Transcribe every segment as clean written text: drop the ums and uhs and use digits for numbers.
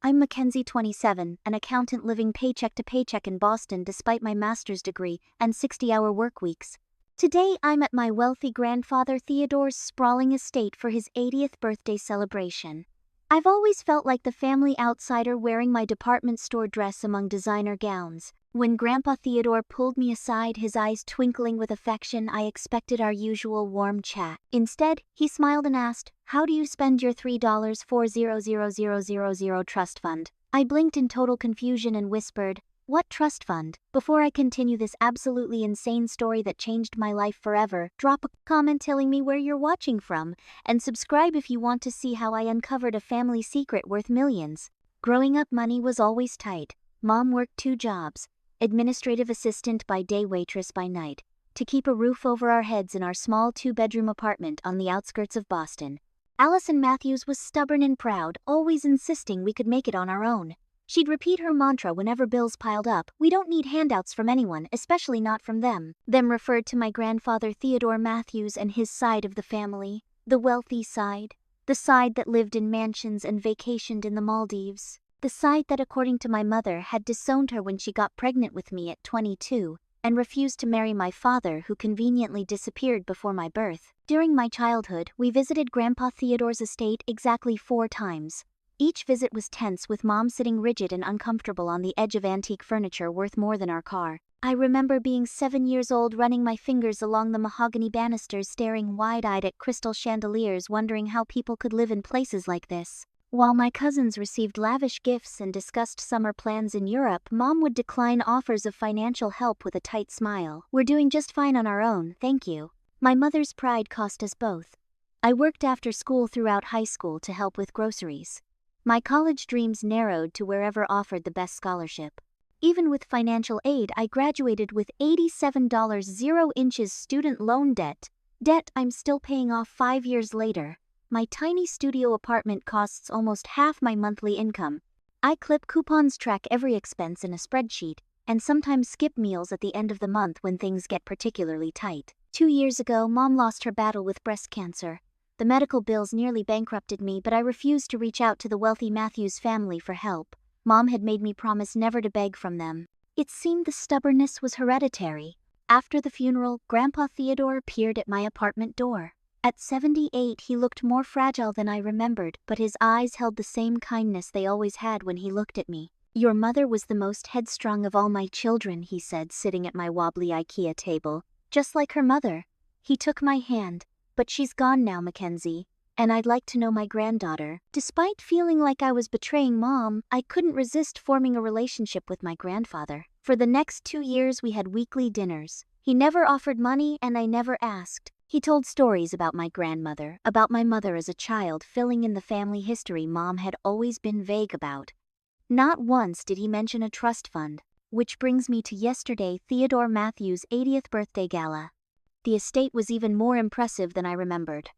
I'm Mackenzie, 27, an accountant living paycheck to paycheck in Boston despite my master's degree and 60-hour work weeks. Today I'm at my wealthy grandfather Theodore's sprawling estate for his 80th birthday celebration. I've always felt like the family outsider wearing my department store dress among designer gowns. When Grandpa Theodore pulled me aside, his eyes twinkling with affection, I expected our usual warm chat. Instead, he smiled and asked, "How do you spend your $3,400,000 trust fund?" I blinked in total confusion and whispered, "What trust fund?" Before I continue this absolutely insane story that changed my life forever, drop a comment telling me where you're watching from, and subscribe if you want to see how I uncovered a family secret worth millions. Growing up, money was always tight. Mom worked 2 jobs, administrative assistant by day, waitress by night, to keep a roof over our heads in our small 2-bedroom apartment on the outskirts of Boston. Allison Matthews was stubborn and proud, always insisting we could make it on our own. She'd repeat her mantra whenever bills piled up: "We don't need handouts from anyone, especially not from them." Them referred to my grandfather Theodore Matthews and his side of the family, the wealthy side, the side that lived in mansions and vacationed in the Maldives, the side that, according to my mother, had disowned her when she got pregnant with me at 22 and refused to marry my father, who conveniently disappeared before my birth. During my childhood, we visited Grandpa Theodore's estate exactly 4 times. Each visit was tense, with Mom sitting rigid and uncomfortable on the edge of antique furniture worth more than our car. I remember being 7 years old, running my fingers along the mahogany banisters, staring wide-eyed at crystal chandeliers, wondering how people could live in places like this. While my cousins received lavish gifts and discussed summer plans in Europe, Mom would decline offers of financial help with a tight smile. "We're doing just fine on our own, thank you." My mother's pride cost us both. I worked after school throughout high school to help with groceries. My college dreams narrowed to wherever offered the best scholarship. Even with financial aid, I graduated with $87 0 inches student loan debt I'm still paying off 5 years later. My tiny studio apartment costs almost half my monthly income. I clip coupons, track every expense in a spreadsheet, and sometimes skip meals at the end of the month when things get particularly tight. 2 years ago, Mom lost her battle with breast cancer. The medical bills nearly bankrupted me, but I refused to reach out to the wealthy Matthews family for help. Mom had made me promise never to beg from them. It seemed the stubbornness was hereditary. After the funeral, Grandpa Theodore appeared at my apartment door. At 78, he looked more fragile than I remembered, but his eyes held the same kindness they always had when he looked at me. "Your mother was the most headstrong of all my children," he said, sitting at my wobbly IKEA table. "Just like her mother." He took my hand. "But she's gone now, Mackenzie, and I'd like to know my granddaughter." Despite feeling like I was betraying Mom, I couldn't resist forming a relationship with my grandfather. For the next 2 years, we had weekly dinners. He never offered money, and I never asked. He told stories about my grandmother, about my mother as a child, filling in the family history Mom had always been vague about. Not once did he mention a trust fund. Which brings me to yesterday, Theodore Matthews' 80th birthday gala. The estate was even more impressive than I remembered.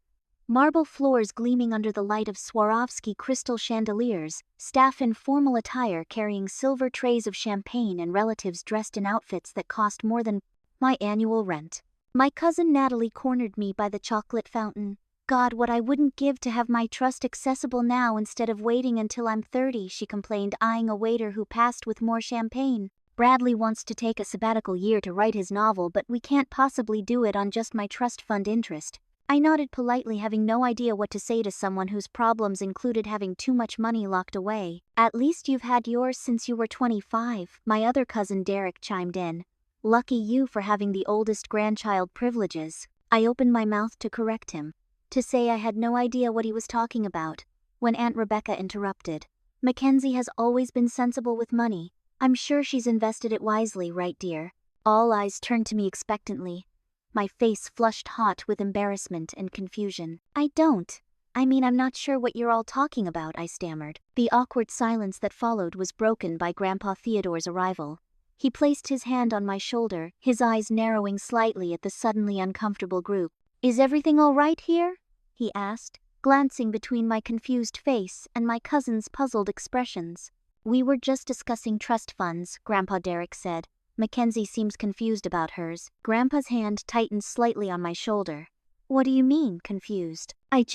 Marble floors gleaming under the light of Swarovski crystal chandeliers, staff in formal attire carrying silver trays of champagne, and relatives dressed in outfits that cost more than my annual rent. My cousin Natalie cornered me by the chocolate fountain. "God, what I wouldn't give to have my trust accessible now instead of waiting until I'm 30, she complained, eyeing a waiter who passed with more champagne. "Bradley wants to take a sabbatical year to write his novel, but we can't possibly do it on just my trust fund interest." I nodded politely, having no idea what to say to someone whose problems included having too much money locked away. "At least you've had yours since you were 25, my other cousin Derek chimed in. "Lucky you for having the oldest grandchild privileges." I opened my mouth to correct him, to say I had no idea what he was talking about, when Aunt Rebecca interrupted. "Mackenzie has always been sensible with money. I'm sure she's invested it wisely, right, dear?" All eyes turned to me expectantly. My face flushed hot with embarrassment and confusion. I'm not sure what you're all talking about," I stammered. The awkward silence that followed was broken by Grandpa Theodore's arrival. He placed his hand on my shoulder, his eyes narrowing slightly at the suddenly uncomfortable group. "Is everything all right here?" he asked, glancing between my confused face and my cousin's puzzled expressions. "We were just discussing trust funds," Grandpa Derek said. "Mackenzie seems confused about hers." Grandpa's hand tightened slightly on my shoulder. "What do you mean, confused?" I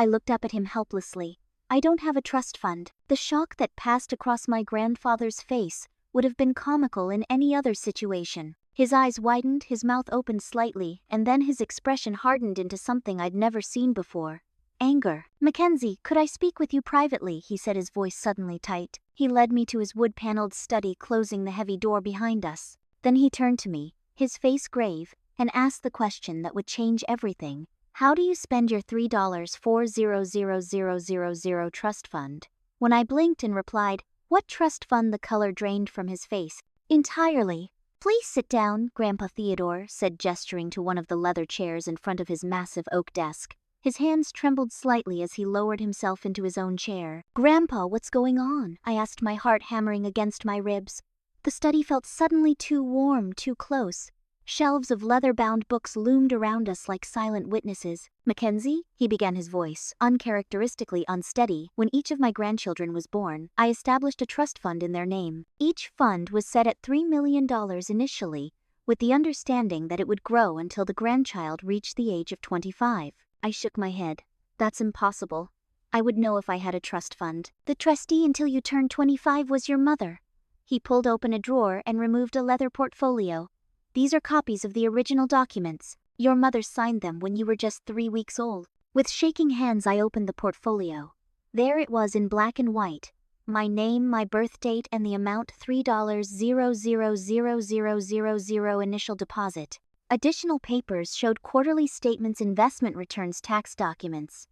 looked up at him helplessly. I don't have a trust fund. The shock that passed across my grandfather's face would have been comical in any other situation. His eyes widened, his mouth opened slightly, and then his expression hardened into something I'd never seen before. Anger. "Mackenzie, could I speak with you privately?" he said, his voice suddenly tight. He led me to his wood-paneled study, closing the heavy door behind us. Then he turned to me, his face grave, and asked the question that would change everything. "How do you spend your $3,400,000 trust fund?" When I blinked and replied, "What trust fund?" the color drained from his face. "Entirely." "Please sit down," Grandpa Theodore said, gesturing to one of the leather chairs in front of his massive oak desk. His hands trembled slightly as he lowered himself into his own chair. "Grandpa, what's going on?" I asked, my heart hammering against my ribs. The study felt suddenly too warm, too close. Shelves of leather-bound books loomed around us like silent witnesses. "Mackenzie," he began, his voice uncharacteristically unsteady. "When each of my grandchildren was born, I established a trust fund in their name. Each fund was set at $3 million initially, with the understanding that it would grow until the grandchild reached the age of 25. I shook my head. "That's impossible. I would know if I had a trust fund." "The trustee until you turned 25 was your mother." He pulled open a drawer and removed a leather portfolio. "These are copies of the original documents. Your mother signed them when you were just 3 weeks old." With shaking hands, I opened the portfolio. There it was in black and white. My name, my birth date, and the amount $3,000,000 initial deposit. Additional papers showed quarterly statements, investment returns, tax documents.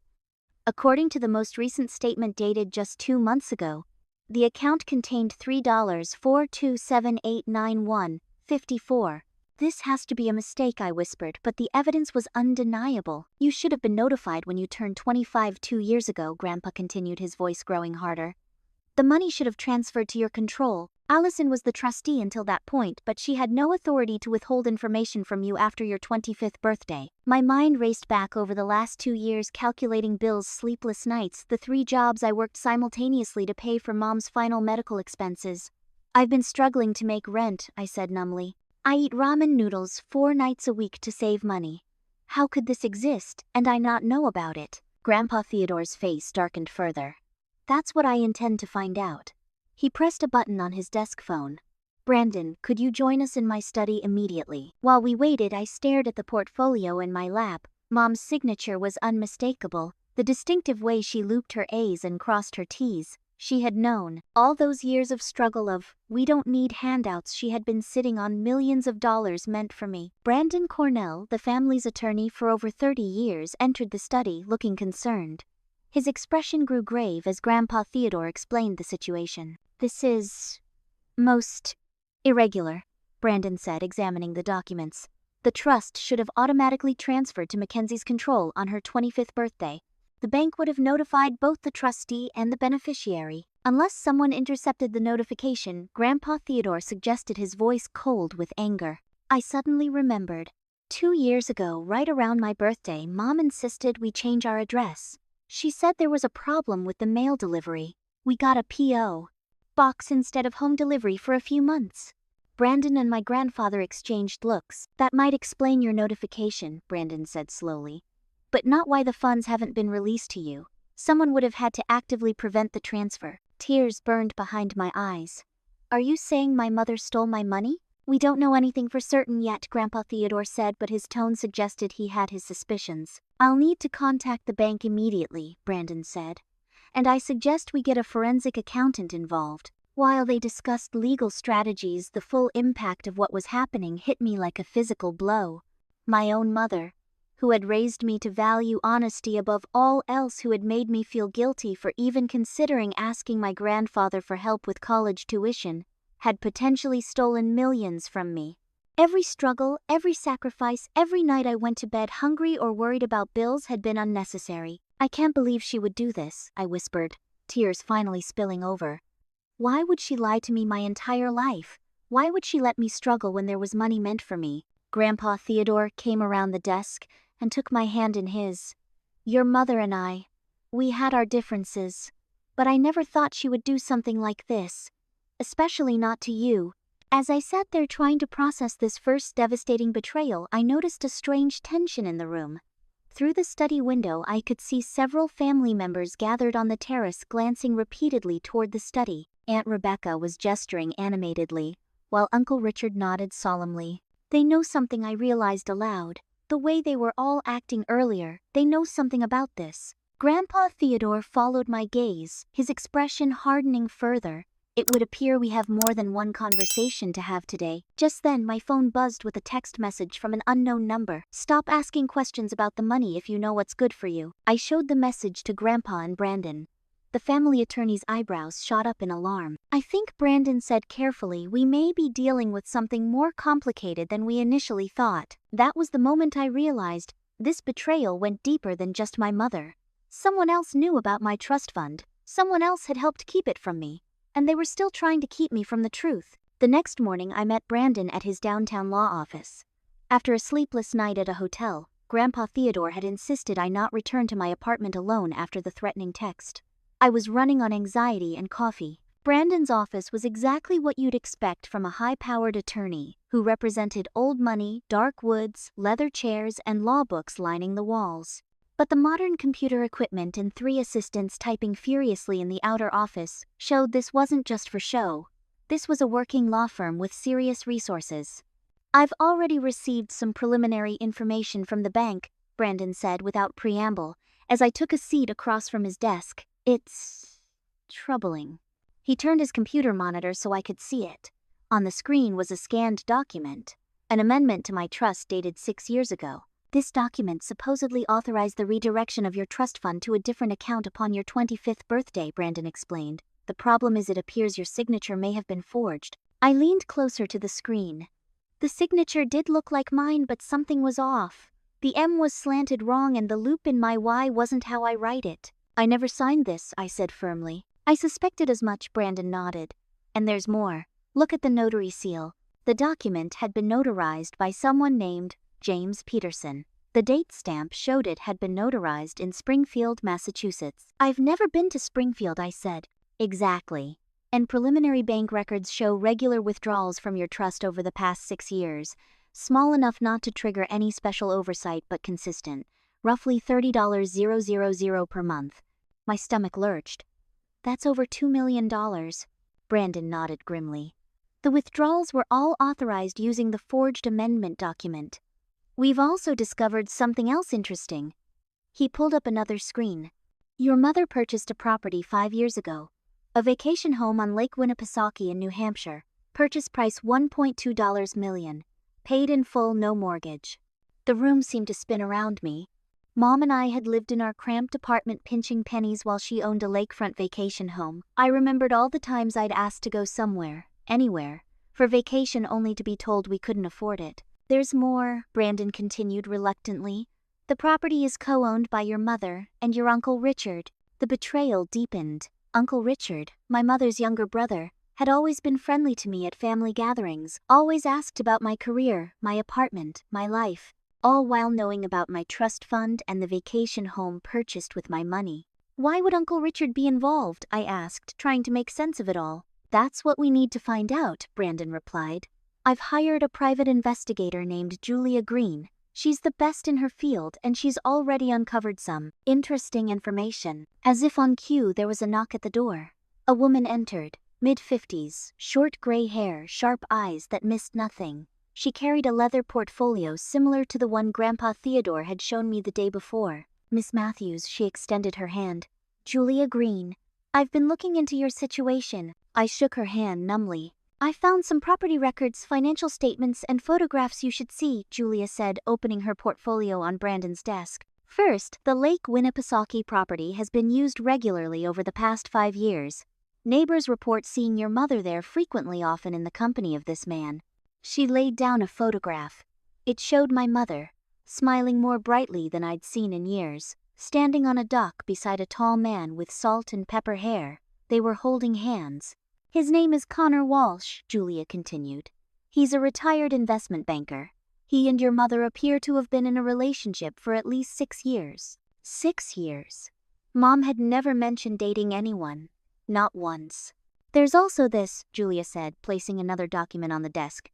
According to the most recent statement dated just 2 months ago, the account contained $3,427,891.54. "This has to be a mistake," I whispered, but the evidence was undeniable. "You should have been notified when you turned 25 2 years ago," Grandpa continued, his voice growing harder. "The money should have transferred to your control. Allison was the trustee until that point, but she had no authority to withhold information from you after your 25th birthday." My mind raced back over the last 2 years, calculating bills, sleepless nights, the 3 jobs I worked simultaneously to pay for Mom's final medical expenses. "I've been struggling to make rent," I said numbly. "I eat ramen noodles 4 nights a week to save money. How could this exist, and I not know about it?" Grandpa Theodore's face darkened further. "That's what I intend to find out." He pressed a button on his desk phone. "Brandon, could you join us in my study immediately?" While we waited, I stared at the portfolio in my lap. Mom's signature was unmistakable, the distinctive way she looped her A's and crossed her T's. She had known. All those years of struggle, of "we don't need handouts," she had been sitting on millions of dollars meant for me. Brandon Cornell, the family's attorney for over 30 years, entered the study, looking concerned. His expression grew grave as Grandpa Theodore explained the situation. "This is most irregular," Brandon said, examining the documents. "The trust should have automatically transferred to Mackenzie's control on her 25th birthday. The bank would have notified both the trustee and the beneficiary. Unless someone intercepted the notification," Grandpa Theodore suggested, his voice cold with anger. I suddenly remembered. 2 years ago, right around my birthday, Mom insisted we change our address. She said there was a problem with the mail delivery. We got a P.O. box instead of home delivery for a few months. Brandon and my grandfather exchanged looks. "That might explain your notification," Brandon said slowly. "But not why the funds haven't been released to you. Someone would have had to actively prevent the transfer." Tears burned behind my eyes. "Are you saying my mother stole my money?" "We don't know anything for certain yet," Grandpa Theodore said, but his tone suggested he had his suspicions. "I'll need to contact the bank immediately," Brandon said. "And I suggest we get a forensic accountant involved." While they discussed legal strategies, the full impact of what was happening hit me like a physical blow. My own mother, who had raised me to value honesty above all else, who had made me feel guilty for even considering asking my grandfather for help with college tuition, had potentially stolen millions from me. Every struggle, every sacrifice, every night I went to bed hungry or worried about bills had been unnecessary. "I can't believe she would do this," I whispered, tears finally spilling over. "Why would she lie to me my entire life? Why would she let me struggle when there was money meant for me?" Grandpa Theodore came around the desk and took my hand in his. "Your mother and I, we had our differences, but I never thought she would do something like this. Especially not to you." As I sat there trying to process this first devastating betrayal, I noticed a strange tension in the room. Through the study window, I could see several family members gathered on the terrace, glancing repeatedly toward the study. Aunt Rebecca was gesturing animatedly, while Uncle Richard nodded solemnly. They know something, I realized aloud. The way they were all acting earlier, they know something about this. Grandpa Theodore followed my gaze, his expression hardening further. It would appear we have more than one conversation to have today. Just then, my phone buzzed with a text message from an unknown number. Stop asking questions about the money if you know what's good for you. I showed the message to Grandpa and Brandon. The family attorney's eyebrows shot up in alarm. I think Brandon said carefully, we may be dealing with something more complicated than we initially thought. That was the moment I realized this betrayal went deeper than just my mother. Someone else knew about my trust fund. Someone else had helped keep it from me. And they were still trying to keep me from the truth. The next morning, I met Brandon at his downtown law office. After a sleepless night at a hotel, Grandpa Theodore had insisted I not return to my apartment alone after the threatening text. I was running on anxiety and coffee. Brandon's office was exactly what you'd expect from a high-powered attorney who represented old money, dark woods, leather chairs, and law books lining the walls. But the modern computer equipment and 3 assistants typing furiously in the outer office showed this wasn't just for show. This was a working law firm with serious resources. I've already received some preliminary information from the bank, Brandon said without preamble, as I took a seat across from his desk. It's troubling. He turned his computer monitor so I could see it. On the screen was a scanned document, an amendment to my trust dated 6 years ago. This document supposedly authorized the redirection of your trust fund to a different account upon your 25th birthday, Brandon explained. The problem is it appears your signature may have been forged. I leaned closer to the screen. The signature did look like mine, but something was off. The M was slanted wrong and the loop in my Y wasn't how I write it. I never signed this, I said firmly. I suspected as much, Brandon nodded. And there's more. Look at the notary seal. The document had been notarized by someone named James Peterson. The date stamp showed it had been notarized in Springfield, Massachusetts. I've never been to Springfield, I said. Exactly. And preliminary bank records show regular withdrawals from your trust over the past 6 years. Small enough not to trigger any special oversight but consistent. Roughly $30,000 per month. My stomach lurched. That's over $2 million. Brandon nodded grimly. The withdrawals were all authorized using the forged amendment document. We've also discovered something else interesting. He pulled up another screen. Your mother purchased a property 5 years ago. A vacation home on Lake Winnipesaukee in New Hampshire. Purchase price $1.2 million. Paid in full, no mortgage. The room seemed to spin around me. Mom and I had lived in our cramped apartment pinching pennies while she owned a lakefront vacation home. I remembered all the times I'd asked to go somewhere, anywhere, for vacation only to be told we couldn't afford it. There's more, Brandon continued reluctantly. The property is co-owned by your mother and your Uncle Richard. The betrayal deepened. Uncle Richard, my mother's younger brother, had always been friendly to me at family gatherings, always asked about my career, my apartment, my life, all while knowing about my trust fund and the vacation home purchased with my money. Why would Uncle Richard be involved? I asked, trying to make sense of it all. That's what we need to find out, Brandon replied. I've hired a private investigator named Julia Green. She's the best in her field and she's already uncovered some interesting information. As if on cue, there was a knock at the door. A woman entered, mid-50s, short gray hair, sharp eyes that missed nothing. She carried a leather portfolio similar to the one Grandpa Theodore had shown me the day before. Miss Matthews, she extended her hand. Julia Green. I've been looking into your situation. I shook her hand numbly. I found some property records, financial statements, and photographs you should see, Julia said, opening her portfolio on Brandon's desk. First, the Lake Winnipesaukee property has been used regularly over the past 5 years. Neighbors report seeing your mother there frequently, often in the company of this man. She laid down a photograph. It showed my mother, smiling more brightly than I'd seen in years, standing on a dock beside a tall man with salt and pepper hair. They were holding hands. His name is Connor Walsh, Julia continued. He's a retired investment banker. He and your mother appear to have been in a relationship for at least 6 years. 6 years. Mom had never mentioned dating anyone. Not once. There's also this, Julia said, placing another document on the desk.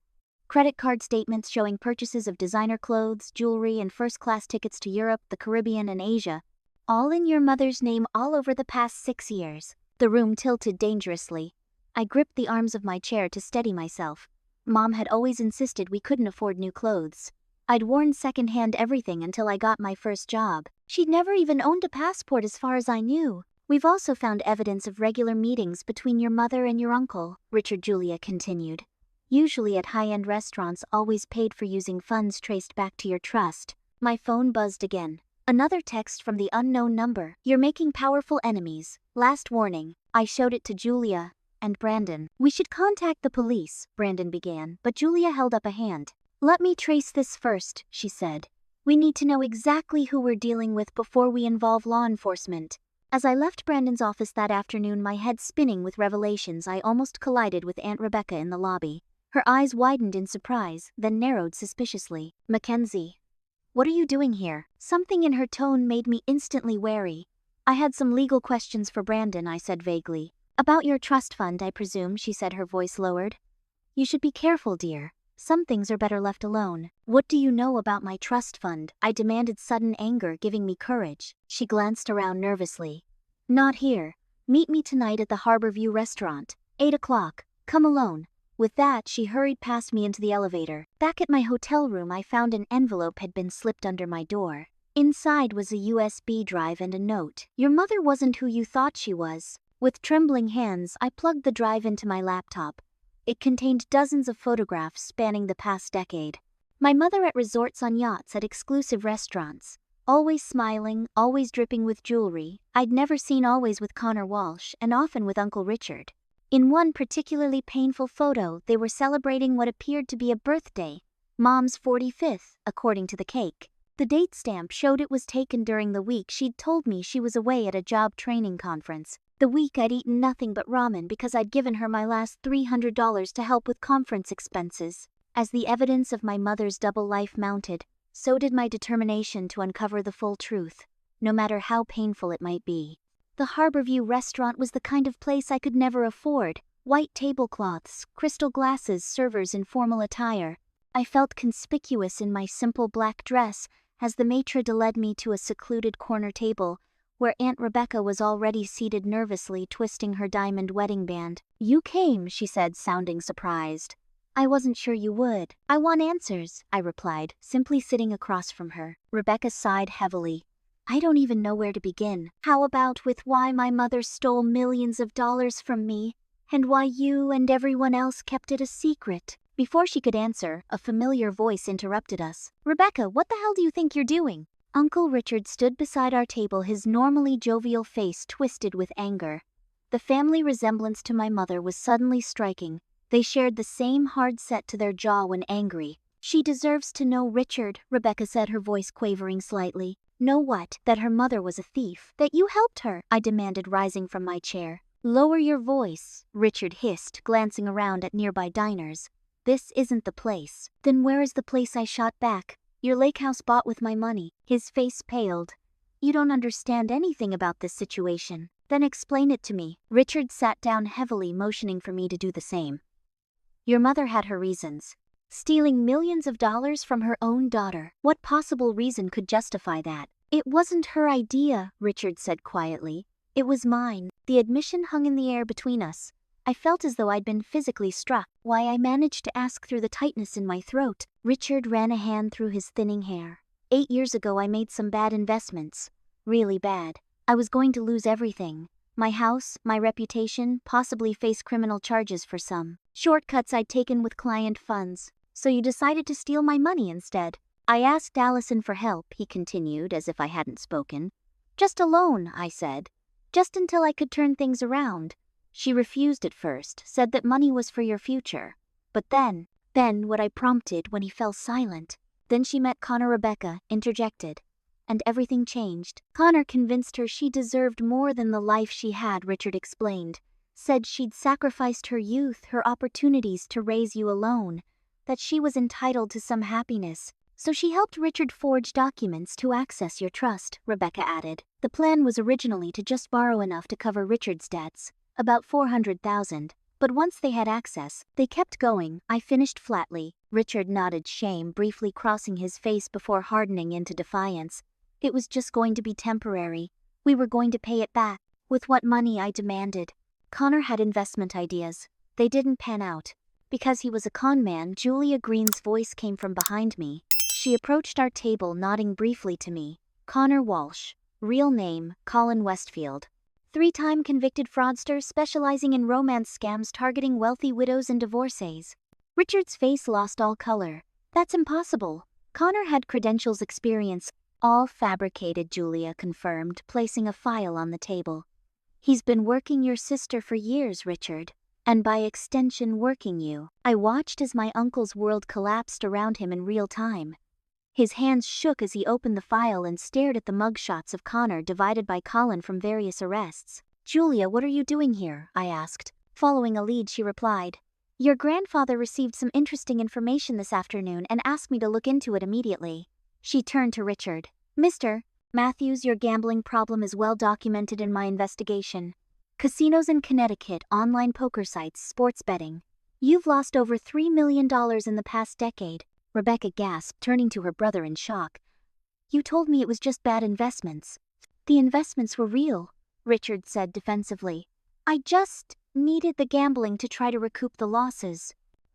Credit card statements showing purchases of designer clothes, jewelry, and first-class tickets to Europe, the Caribbean, and Asia. All in your mother's name all over the past 6 years. The room tilted dangerously. I gripped the arms of my chair to steady myself. Mom had always insisted we couldn't afford new clothes. I'd worn second-hand everything until I got my first job. She'd never even owned a passport as far as I knew. We've also found evidence of regular meetings between your mother and your uncle, Richard Julia continued. Usually at high-end restaurants always paid for using funds traced back to your trust. My phone buzzed again. Another text from the unknown number. You're making powerful enemies. Last warning. I showed it to Julia and Brandon. We should contact the police, Brandon began, but Julia held up a hand. Let me trace this first, she said. We need to know exactly who we're dealing with before we involve law enforcement. As I left Brandon's office that afternoon, my head spinning with revelations, I almost collided with Aunt Rebecca in the lobby. Her eyes widened in surprise, then narrowed suspiciously. Mackenzie. What are you doing here? Something in her tone made me instantly wary. I had some legal questions for Brandon, I said vaguely. About your trust fund, I presume, she said, her voice lowered. You should be careful, dear. Some things are better left alone. What do you know about my trust fund? I demanded, sudden anger giving me courage. She glanced around nervously. Not here. Meet me tonight at the Harborview restaurant. 8 o'clock. Come alone. With that, she hurried past me into the elevator. Back at my hotel room, I found an envelope had been slipped under my door. Inside was a USB drive and a note. Your mother wasn't who you thought she was. With trembling hands, I plugged the drive into my laptop. It contained dozens of photographs spanning the past decade. My mother at resorts, on yachts, at exclusive restaurants. Always smiling, always dripping with jewelry. I'd never seen always with Connor Walsh, and often with Uncle Richard. In one particularly painful photo, they were celebrating what appeared to be a birthday. Mom's 45th, according to the cake. The date stamp showed it was taken during the week she'd told me she was away at a job training conference. The week I'd eaten nothing but ramen because I'd given her my last $300 to help with conference expenses. As the evidence of my mother's double life mounted, so did my determination to uncover the full truth, no matter how painful it might be. The Harborview restaurant was the kind of place I could never afford. White tablecloths, crystal glasses, servers in formal attire. I felt conspicuous in my simple black dress as the maitre d' led me to a secluded corner table, where Aunt Rebecca was already seated nervously twisting her diamond wedding band. You came, she said, sounding surprised. I wasn't sure you would. I want answers, I replied, simply sitting across from her. Rebecca sighed heavily. I don't even know where to begin. How about with why my mother stole millions of dollars from me, and why you and everyone else kept it a secret? Before she could answer, a familiar voice interrupted us. Rebecca, what the hell do you think you're doing? Uncle Richard stood beside our table, his normally jovial face twisted with anger. The family resemblance to my mother was suddenly striking. They shared the same hard set to their jaw when angry. She deserves to know, Richard, Rebecca said, her voice quavering slightly. Know what? That her mother was a thief. That you helped her, I demanded, rising from my chair. Lower your voice, Richard hissed, glancing around at nearby diners. This isn't the place. Then where is the place? I shot back. Your lake house bought with my money. His face paled. You don't understand anything about this situation. Then explain it to me. Richard sat down heavily, motioning for me to do the same. Your mother had her reasons. Stealing millions of dollars from her own daughter. What possible reason could justify that? It wasn't her idea, Richard said quietly. It was mine. The admission hung in the air between us. I felt as though I'd been physically struck. Why, I managed to ask through the tightness in my throat. Richard ran a hand through his thinning hair. 8 years ago I made some bad investments. Really bad. I was going to lose everything. My house, my reputation, possibly face criminal charges for some shortcuts I'd taken with client funds. So you decided to steal my money instead. I asked Allison for help, he continued, as if I hadn't spoken. Just a loan, I said. Just until I could turn things around. She refused at first, said that money was for your future. But then what I prompted when he fell silent. Then she met Connor. Rebecca interjected. And everything changed. Connor convinced her she deserved more than the life she had, Richard explained. Said she'd sacrificed her youth, her opportunities to raise you alone. That she was entitled to some happiness. So she helped Richard forge documents to access your trust, Rebecca added. The plan was originally to just borrow enough to cover Richard's debts, about $400,000. But once they had access, they kept going, I finished flatly. Richard nodded shame, briefly crossing his face before hardening into defiance. It was just going to be temporary. We were going to pay it back. With what money, I demanded. Connor had investment ideas. They didn't pan out. Because he was a con man, Julia Green's voice came from behind me. She approached our table, nodding briefly to me. Connor Walsh. Real name, Colin Westfield. 3-time convicted fraudster specializing in romance scams targeting wealthy widows and divorcees. Richard's face lost all color. That's impossible. Connor had credentials, experience. All fabricated, Julia confirmed, placing a file on the table. He's been working your sister for years, Richard. And by extension working you. I watched as my uncle's world collapsed around him in real time. His hands shook as he opened the file and stared at the mugshots of Connor divided by Colin from various arrests. Julia, what are you doing here? I asked. Following a lead, she replied. Your grandfather received some interesting information this afternoon and asked me to look into it immediately. She turned to Richard. Mr. Matthews, your gambling problem is well documented in my investigation. Casinos in Connecticut, online poker sites, sports betting. You've lost over $3 million in the past decade. Rebecca gasped, turning to her brother in shock. You told me it was just bad investments. The investments were real, Richard said defensively. I just needed the gambling to try to recoup the losses.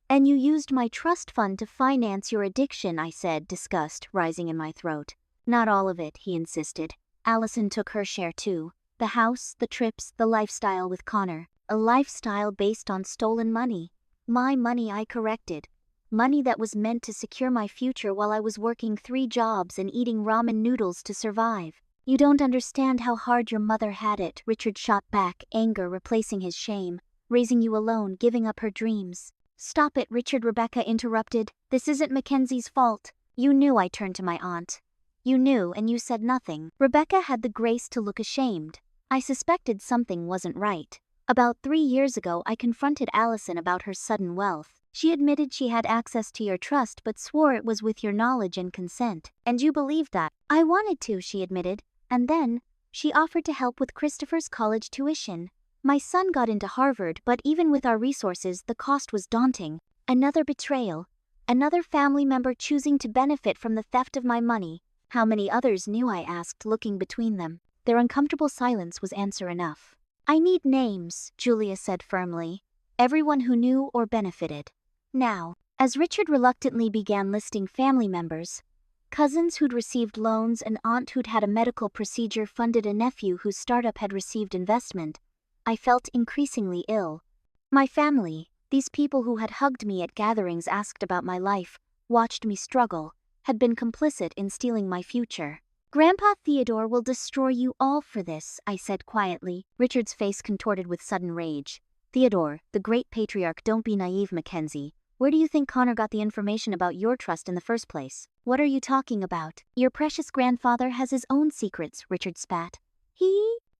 And you used my trust fund to finance your addiction, I said, disgust rising in my throat. Not all of it, he insisted. Allison took her share too. The house, the trips, the lifestyle with Connor. A lifestyle based on stolen money. My money, I corrected. Money that was meant to secure my future while I was working 3 jobs and eating ramen noodles to survive. You don't understand how hard your mother had it, Richard shot back, anger replacing his shame. Raising you alone, giving up her dreams. Stop it, Richard, Rebecca interrupted. This isn't Mackenzie's fault. You knew, I turned to my aunt. You knew and you said nothing. Rebecca had the grace to look ashamed. I suspected something wasn't right. About 3 years ago, I confronted Allison about her sudden wealth. She admitted she had access to your trust but swore it was with your knowledge and consent. And you believed that. I wanted to, she admitted. And then, she offered to help with Christopher's college tuition. My son got into Harvard, but even with our resources, the cost was daunting. Another betrayal. Another family member choosing to benefit from the theft of my money. How many others knew, I asked, looking between them. Their uncomfortable silence was answer enough. I need names, Julia said firmly. Everyone who knew or benefited. Now, as Richard reluctantly began listing family members, cousins who'd received loans, an aunt who'd had a medical procedure funded, a nephew whose startup had received investment, I felt increasingly ill. My family, these people who had hugged me at gatherings, asked about my life, watched me struggle, had been complicit in stealing my future. Grandpa Theodore will destroy you all for this, I said quietly. Richard's face contorted with sudden rage. Theodore, the great patriarch, don't be naive, Mackenzie. Where do you think Connor got the information about your trust in the first place? What are you talking about? Your precious grandfather has his own secrets, Richard spat.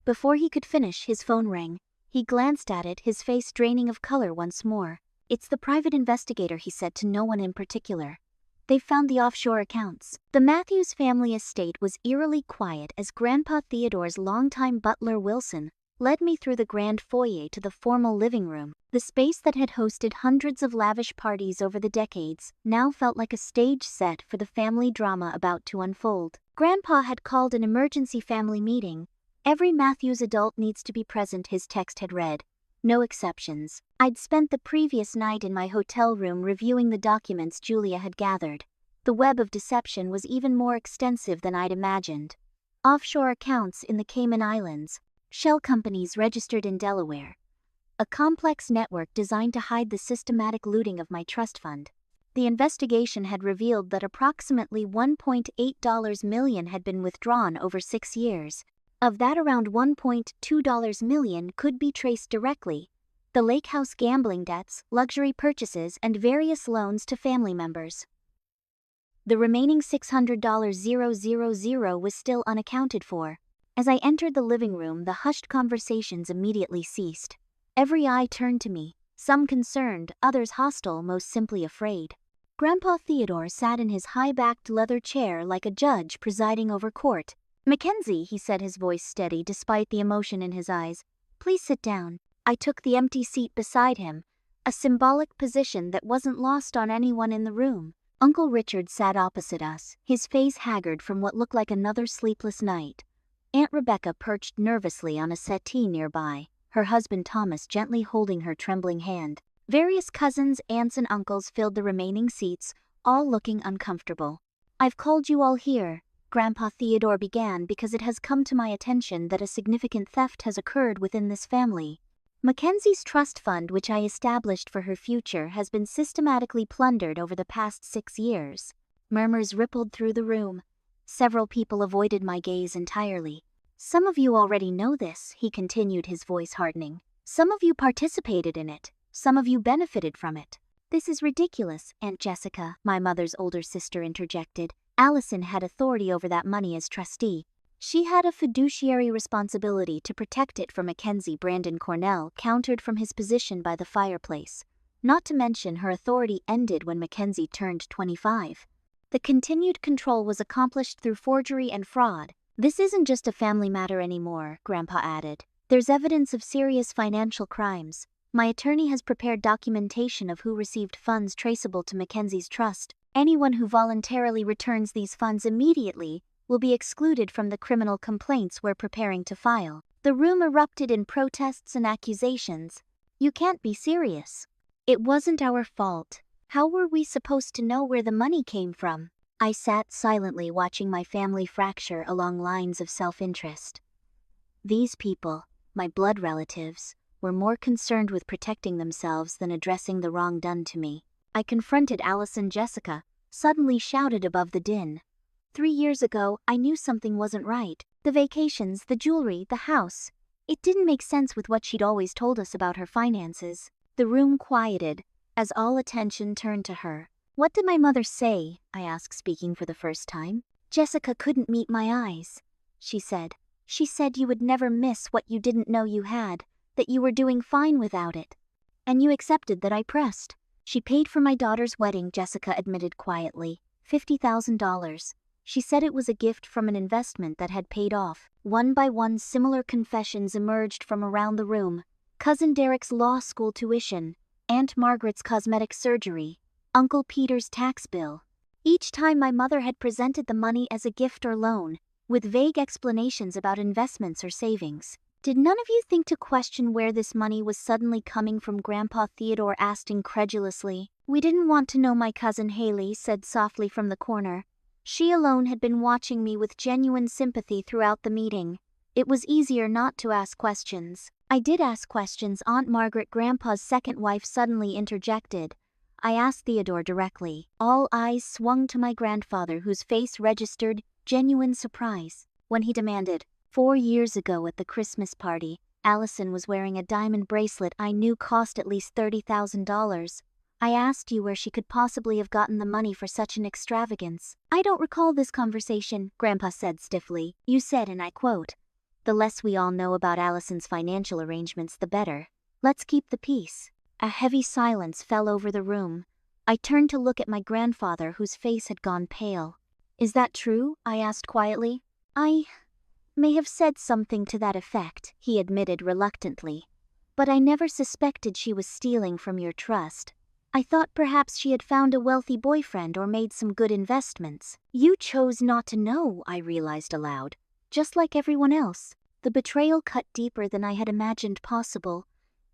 Before he could finish, his phone rang. He glanced at it, his face draining of color once more. It's the private investigator, he said to no one in particular. They found the offshore accounts. The Matthews family estate was eerily quiet as Grandpa Theodore's longtime butler Wilson led me through the grand foyer to the formal living room. The space that had hosted hundreds of lavish parties over the decades now felt like a stage set for the family drama about to unfold. Grandpa had called an emergency family meeting. Every Matthews adult needs to be present, his text had read. No exceptions. I'd spent the previous night in my hotel room reviewing the documents Julia had gathered. The web of deception was even more extensive than I'd imagined. Offshore accounts in the Cayman Islands, shell companies registered in Delaware. A complex network designed to hide the systematic looting of my trust fund. The investigation had revealed that approximately $1.8 million had been withdrawn over 6 years. Of that, around $1.2 million could be traced directly. The lake house gambling debts, luxury purchases, and various loans to family members. The remaining $600,000 was still unaccounted for. As I entered the living room, the hushed conversations immediately ceased. Every eye turned to me, some concerned, others hostile, most simply afraid. Grandpa Theodore sat in his high-backed leather chair like a judge presiding over court. Mackenzie, he said, his voice steady despite the emotion in his eyes. Please sit down. I took the empty seat beside him, a symbolic position that wasn't lost on anyone in the room. Uncle Richard sat opposite us, his face haggard from what looked like another sleepless night. Aunt Rebecca perched nervously on a settee nearby, her husband Thomas gently holding her trembling hand. Various cousins, aunts, and uncles filled the remaining seats, all looking uncomfortable. "I've called you all here," Grandpa Theodore began, "because it has come to my attention that a significant theft has occurred within this family. Mackenzie's trust fund, which I established for her future, has been systematically plundered over the past 6 years." Murmurs rippled through the room. Several people avoided my gaze entirely. "Some of you already know this," he continued, his voice hardening. "Some of you participated in it. Some of you benefited from it." "This is ridiculous, Aunt Jessica," my mother's older sister interjected. "Allison had authority over that money as trustee. She had a fiduciary responsibility to protect it from Mackenzie." Brandon Cornell countered from his position by the fireplace. "Not to mention her authority ended when Mackenzie turned 25. The continued control was accomplished through forgery and fraud." "This isn't just a family matter anymore," Grandpa added. "There's evidence of serious financial crimes. My attorney has prepared documentation of who received funds traceable to Mackenzie's trust. Anyone who voluntarily returns these funds immediately will be excluded from the criminal complaints we're preparing to file." The room erupted in protests and accusations. "You can't be serious." "It wasn't our fault. How were we supposed to know where the money came from?" I sat silently watching my family fracture along lines of self-interest. These people, my blood relatives, were more concerned with protecting themselves than addressing the wrong done to me. I confronted Allison. Jessica suddenly shouted above the din. 3 years ago, I knew something wasn't right. The vacations, the jewelry, the house. It didn't make sense with what she'd always told us about her finances." The room quieted as all attention turned to her. "What did my mother say?" I asked, speaking for the first time. "Jessica couldn't meet my eyes," she said. "She said you would never miss what you didn't know you had, that you were doing fine without it. And you accepted that I pressed." "She paid for my daughter's wedding," Jessica admitted quietly. $50,000. She said it was a gift from an investment that had paid off. One by one, similar confessions emerged from around the room. Cousin Derek's law school tuition, Aunt Margaret's cosmetic surgery, Uncle Peter's tax bill. Each time my mother had presented the money as a gift or loan, with vague explanations about investments or savings. "Did none of you think to question where this money was suddenly coming from?" Grandpa Theodore asked incredulously. "We didn't want to know," my cousin Haley said softly from the corner. She alone had been watching me with genuine sympathy throughout the meeting. It was easier not to ask questions. "I did ask questions," Aunt Margaret, Grandpa's second wife, suddenly interjected. "I asked Theodore directly." All eyes swung to my grandfather, whose face registered genuine surprise when he demanded, 4 years ago at the Christmas party, Allison was wearing a diamond bracelet I knew cost at least $30,000. I asked you where she could possibly have gotten the money for such an extravagance." "I don't recall this conversation," Grandpa said stiffly. "You said, and I quote, 'The less we all know about Allison's financial arrangements, the better. Let's keep the peace.'" A heavy silence fell over the room. I turned to look at my grandfather, whose face had gone pale. "Is that true?" I asked quietly. "I may have said something to that effect," he admitted reluctantly. "But I never suspected she was stealing from your trust. I thought perhaps she had found a wealthy boyfriend or made some good investments." "You chose not to know," I realized aloud. "Just like everyone else." The betrayal cut deeper than I had imagined possible.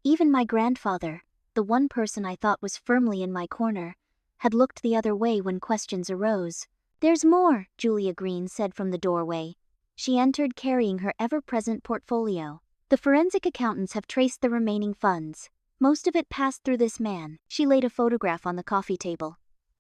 Even my grandfather, the one person I thought was firmly in my corner, had looked the other way when questions arose. "There's more," Julia Green said from the doorway. She entered carrying her ever-present portfolio. "The forensic accountants have traced the remaining funds. Most of it passed through this man." She laid a photograph on the coffee table.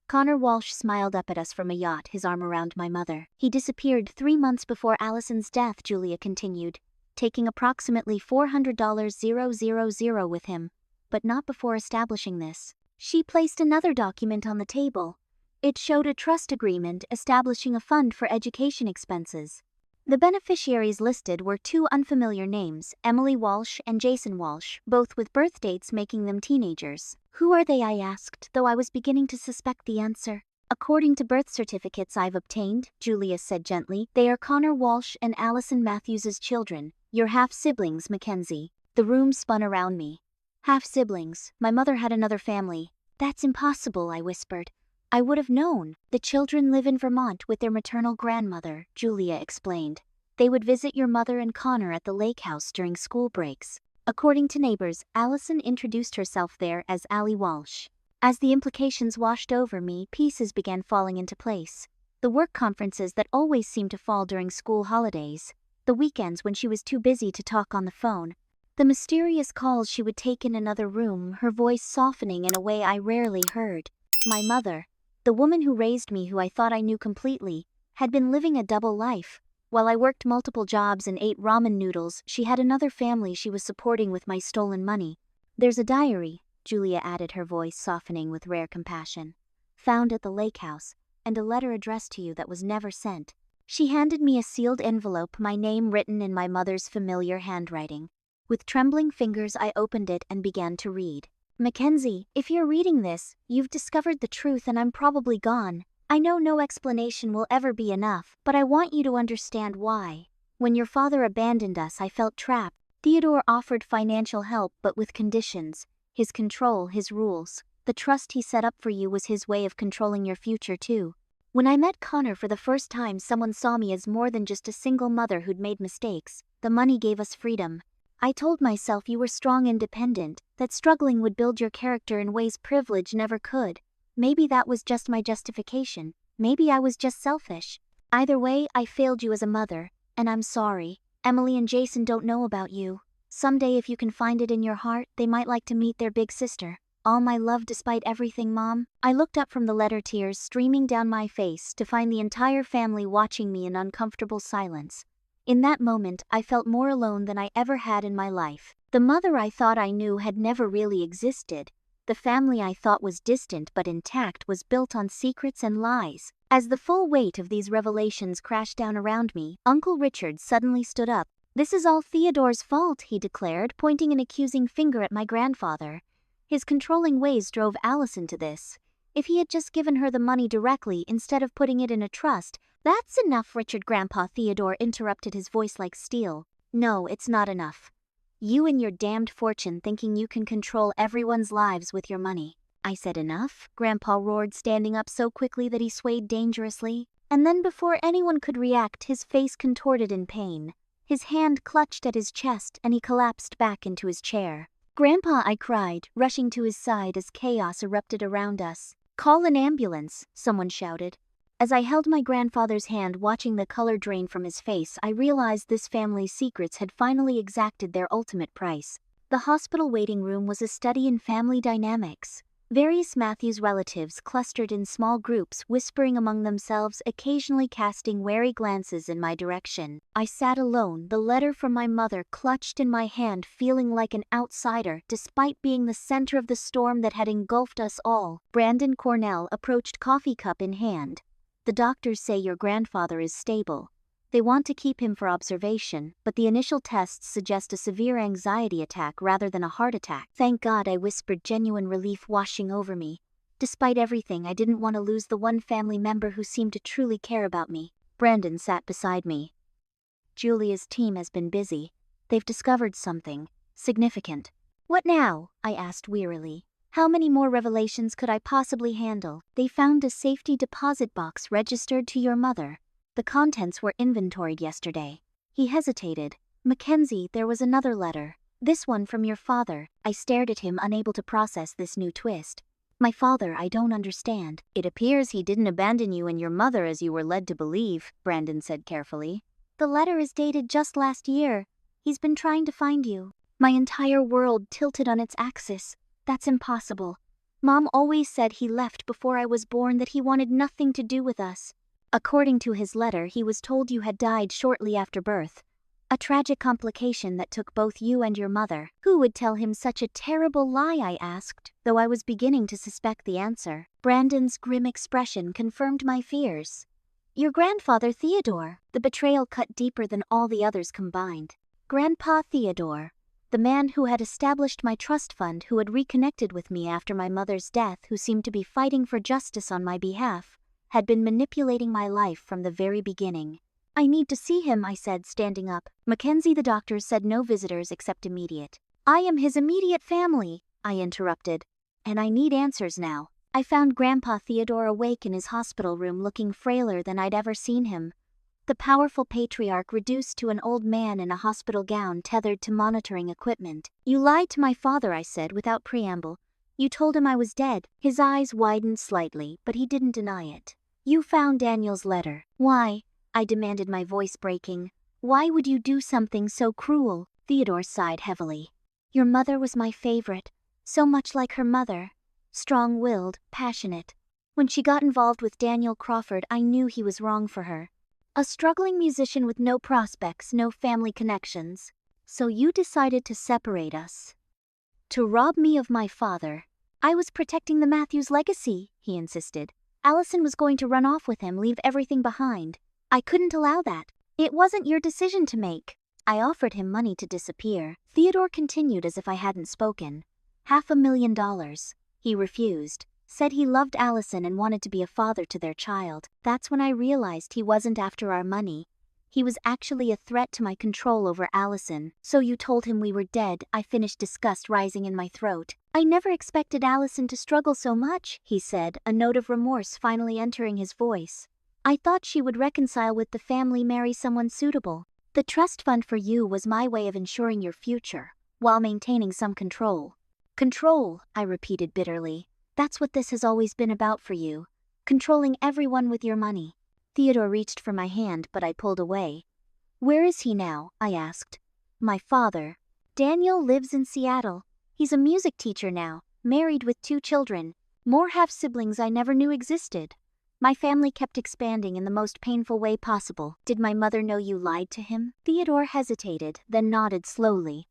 "Connor Walsh smiled up at us from a yacht, his arm around my mother. He disappeared 3 months before Allison's death," Julia continued, "taking approximately $400,000 with him, but not before establishing this." She placed another document on the table. It showed a trust agreement establishing a fund for education expenses. The beneficiaries listed were 2 unfamiliar names, Emily Walsh and Jason Walsh, both with birth dates making them teenagers. "Who are they?" I asked, though I was beginning to suspect the answer. "According to birth certificates I've obtained," Julia said gently, "they are Connor Walsh and Allison Matthews' children, your half-siblings, Mackenzie." The room spun around me. Half-siblings. My mother had another family. That's impossible, I whispered. I would have known. The children live in Vermont with their maternal grandmother, Julia explained. They would visit your mother and Connor at the lake house during school breaks. According to neighbors, Allison introduced herself there as Allie Walsh. As the implications washed over me, pieces began falling into place. The work conferences that always seemed to fall during school holidays. The weekends when she was too busy to talk on the phone. The mysterious calls she would take in another room, her voice softening in a way I rarely heard. My mother, the woman who raised me, who I thought I knew completely, had been living a double life. While I worked multiple jobs and ate ramen noodles, she had another family she was supporting with my stolen money. There's a diary, Julia added, her voice softening with rare compassion. Found at the lake house, and a letter addressed to you that was never sent. She handed me a sealed envelope, my name written in my mother's familiar handwriting. With trembling fingers I opened it and began to read. Mackenzie, if you're reading this, you've discovered the truth and I'm probably gone. I know no explanation will ever be enough, but I want you to understand why. When your father abandoned us, I felt trapped. Theodore offered financial help, but with conditions. His control, his rules. The trust he set up for you was his way of controlling your future too. When I met Connor for the first time, someone saw me as more than just a single mother who'd made mistakes. The money gave us freedom. I told myself you were strong, independent, that struggling would build your character in ways privilege never could. Maybe that was just my justification. Maybe I was just selfish. Either way, I failed you as a mother, and I'm sorry. Emily and Jason don't know about you. Someday, if you can find it in your heart, they might like to meet their big sister. All my love despite everything, Mom. I looked up from the letter, tears streaming down my face, to find the entire family watching me in uncomfortable silence. In that moment, I felt more alone than I ever had in my life. The mother I thought I knew had never really existed. The family I thought was distant but intact was built on secrets and lies. As the full weight of these revelations crashed down around me, Uncle Richard suddenly stood up. This is all Theodore's fault, he declared, pointing an accusing finger at my grandfather. His controlling ways drove Allison to this. If he had just given her the money directly instead of putting it in a trust, that's enough, Richard. Grandpa Theodore interrupted, his voice like steel. No, it's not enough. You and your damned fortune thinking you can control everyone's lives with your money. I said enough, Grandpa roared, standing up so quickly that he swayed dangerously. And then before anyone could react, his face contorted in pain. His hand clutched at his chest and he collapsed back into his chair. Grandpa, I cried, rushing to his side as chaos erupted around us. Call an ambulance, someone shouted. As I held my grandfather's hand, watching the color drain from his face, I realized this family's secrets had finally exacted their ultimate price. The hospital waiting room was a study in family dynamics. Various Matthews relatives clustered in small groups, whispering among themselves, occasionally casting wary glances in my direction. I sat alone, the letter from my mother clutched in my hand, feeling like an outsider, despite being the center of the storm that had engulfed us all. Brandon Cornell approached, coffee cup in hand. The doctors say your grandfather is stable. They want to keep him for observation, but the initial tests suggest a severe anxiety attack rather than a heart attack. Thank God, I whispered, genuine relief washing over me. Despite everything, I didn't want to lose the one family member who seemed to truly care about me. Brandon sat beside me. Julia's team has been busy. They've discovered something significant. What now? I asked wearily. How many more revelations could I possibly handle? They found a safety deposit box registered to your mother. The contents were inventoried yesterday. He hesitated. Mackenzie, there was another letter. This one from your father. I stared at him, unable to process this new twist. My father, I don't understand. It appears he didn't abandon you and your mother as you were led to believe, Brandon said carefully. The letter is dated just last year. He's been trying to find you. My entire world tilted on its axis. That's impossible. Mom always said he left before I was born, that he wanted nothing to do with us. According to his letter, he was told you had died shortly after birth. A tragic complication that took both you and your mother. Who would tell him such a terrible lie? I asked, though I was beginning to suspect the answer. Brandon's grim expression confirmed my fears. Your grandfather Theodore. The betrayal cut deeper than all the others combined. Grandpa Theodore. The man who had established my trust fund, who had reconnected with me after my mother's death, who seemed to be fighting for justice on my behalf, had been manipulating my life from the very beginning. I need to see him, I said, standing up. Mackenzie, the doctors said no visitors except immediate. I am his immediate family, I interrupted. And I need answers now. I found Grandpa Theodore awake in his hospital room looking frailer than I'd ever seen him. The powerful patriarch reduced to an old man in a hospital gown tethered to monitoring equipment. You lied to my father, I said without preamble. You told him I was dead. His eyes widened slightly, but he didn't deny it. You found Daniel's letter. Why? I demanded, my voice breaking. Why would you do something so cruel? Theodore sighed heavily. Your mother was my favorite, so much like her mother. Strong-willed, passionate. When she got involved with Daniel Crawford, I knew he was wrong for her. A struggling musician with no prospects, no family connections. So you decided to separate us. To rob me of my father. I was protecting the Matthews legacy, he insisted. Allison was going to run off with him, leave everything behind. I couldn't allow that. It wasn't your decision to make. I offered him money to disappear. Theodore continued as if I hadn't spoken. $500,000. He refused. Said he loved Allison and wanted to be a father to their child. That's when I realized he wasn't after our money. He was actually a threat to my control over Allison. So you told him we were dead, I finished, disgust rising in my throat. I never expected Allison to struggle so much, he said, a note of remorse finally entering his voice. I thought she would reconcile with the family, marry someone suitable. The trust fund for you was my way of ensuring your future, while maintaining some control. Control, I repeated bitterly. That's what this has always been about for you. Controlling everyone with your money. Theodore reached for my hand, but I pulled away. Where is he now? I asked. My father. Daniel lives in Seattle. He's a music teacher now, married with 2 children. More half-siblings I never knew existed. My family kept expanding in the most painful way possible. Did my mother know you lied to him? Theodore hesitated, then nodded slowly.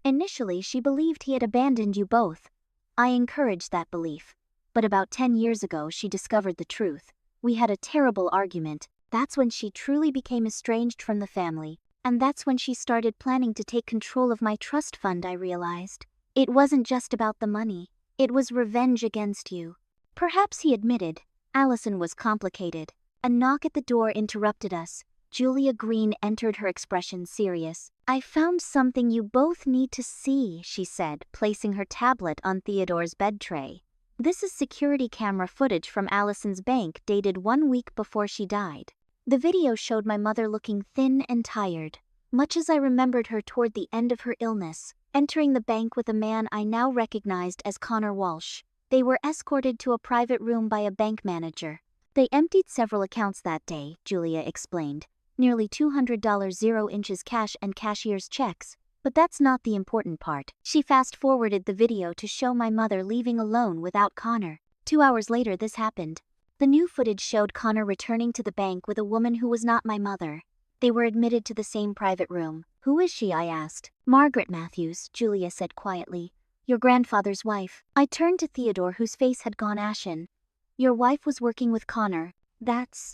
Initially, she believed he had abandoned you both. I encouraged that belief. But about 10 years ago, she discovered the truth. We had a terrible argument. That's when she truly became estranged from the family. And that's when she started planning to take control of my trust fund, I realized. It wasn't just about the money. It was revenge against you. Perhaps, he admitted. Allison was complicated. A knock at the door interrupted us. Julia Green entered, her expression serious. I found something you both need to see, she said, placing her tablet on Theodore's bed tray. This is security camera footage from Allison's bank dated 1 week before she died. The video showed my mother looking thin and tired, much as I remembered her toward the end of her illness, entering the bank with a man I now recognized as Connor Walsh. They were escorted to a private room by a bank manager. They emptied several accounts that day, Julia explained. Nearly $200 0-inches cash and cashier's checks. But that's not the important part. She fast-forwarded the video to show my mother leaving alone without Connor. 2 hours later, this happened. The new footage showed Connor returning to the bank with a woman who was not my mother. They were admitted to the same private room. Who is she? I asked. Margaret Matthews, Julia said quietly. Your grandfather's wife. I turned to Theodore, whose face had gone ashen. Your wife was working with Connor. That's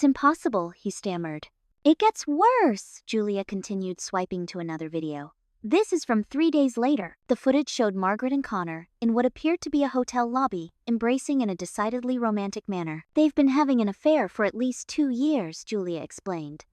impossible, he stammered. It gets worse, Julia continued, swiping to another video. This is from 3 days later. The footage showed Margaret and Connor, in what appeared to be a hotel lobby, embracing in a decidedly romantic manner. They've been having an affair for at least 2 years, Julia explained.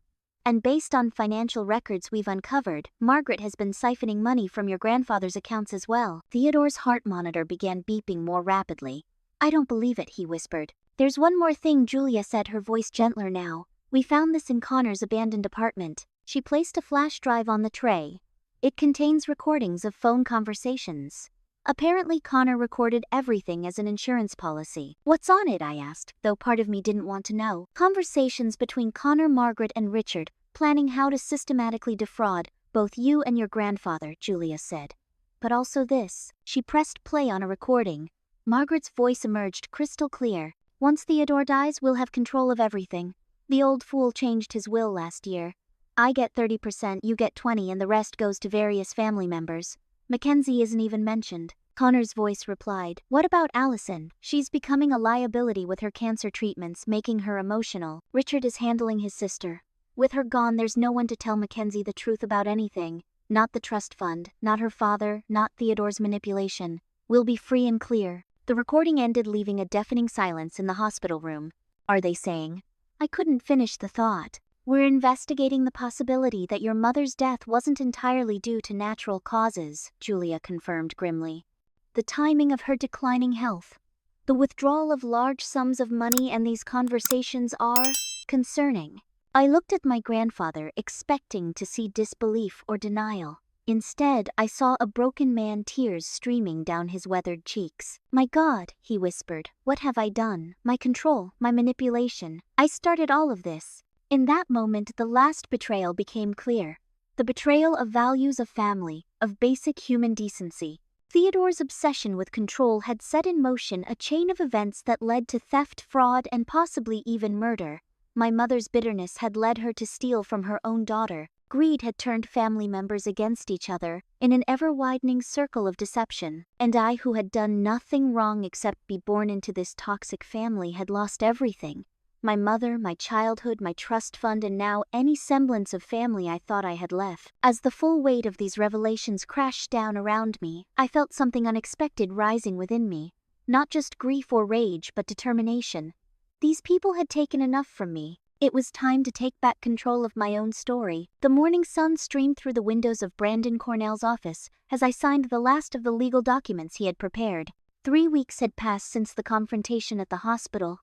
And based on financial records we've uncovered, Margaret has been siphoning money from your grandfather's accounts as well. Theodore's heart monitor began beeping more rapidly. I don't believe it, he whispered. There's one more thing, Julia said, her voice gentler now. We found this in Connor's abandoned apartment. She placed a flash drive on the tray. It contains recordings of phone conversations. Apparently Connor recorded everything as an insurance policy. What's on it? I asked, though part of me didn't want to know. Conversations between Connor, Margaret, and Richard, planning how to systematically defraud both you and your grandfather, Julia said. But also this. She pressed play on a recording. Margaret's voice emerged crystal clear. Once Theodore dies, we'll have control of everything. The old fool changed his will last year. I get 30%, you get 20%, and the rest goes to various family members. Mackenzie isn't even mentioned. Connor's voice replied. What about Allison? She's becoming a liability with her cancer treatments, making her emotional. Richard is handling his sister. With her gone, there's no one to tell Mackenzie the truth about anything. Not the trust fund, not her father, not Theodore's manipulation. We'll be free and clear. The recording ended, leaving a deafening silence in the hospital room. Are they saying? I couldn't finish the thought. We're investigating the possibility that your mother's death wasn't entirely due to natural causes, Julia confirmed grimly. The timing of her declining health, the withdrawal of large sums of money, and these conversations are concerning. I looked at my grandfather, expecting to see disbelief or denial. Instead, I saw a broken man, tears streaming down his weathered cheeks. My God, he whispered, what have I done? My control, my manipulation. I started all of this. In that moment, the last betrayal became clear. The betrayal of values of family, of basic human decency. Theodore's obsession with control had set in motion a chain of events that led to theft, fraud, and possibly even murder. My mother's bitterness had led her to steal from her own daughter. Greed had turned family members against each other in an ever-widening circle of deception. And I, who had done nothing wrong except be born into this toxic family, had lost everything. My mother, my childhood, my trust fund, and now any semblance of family I thought I had left. As the full weight of these revelations crashed down around me, I felt something unexpected rising within me. Not just grief or rage, but determination. These people had taken enough from me. It was time to take back control of my own story. The morning sun streamed through the windows of Brandon Cornell's office as I signed the last of the legal documents he had prepared. 3 weeks had passed since the confrontation at the hospital.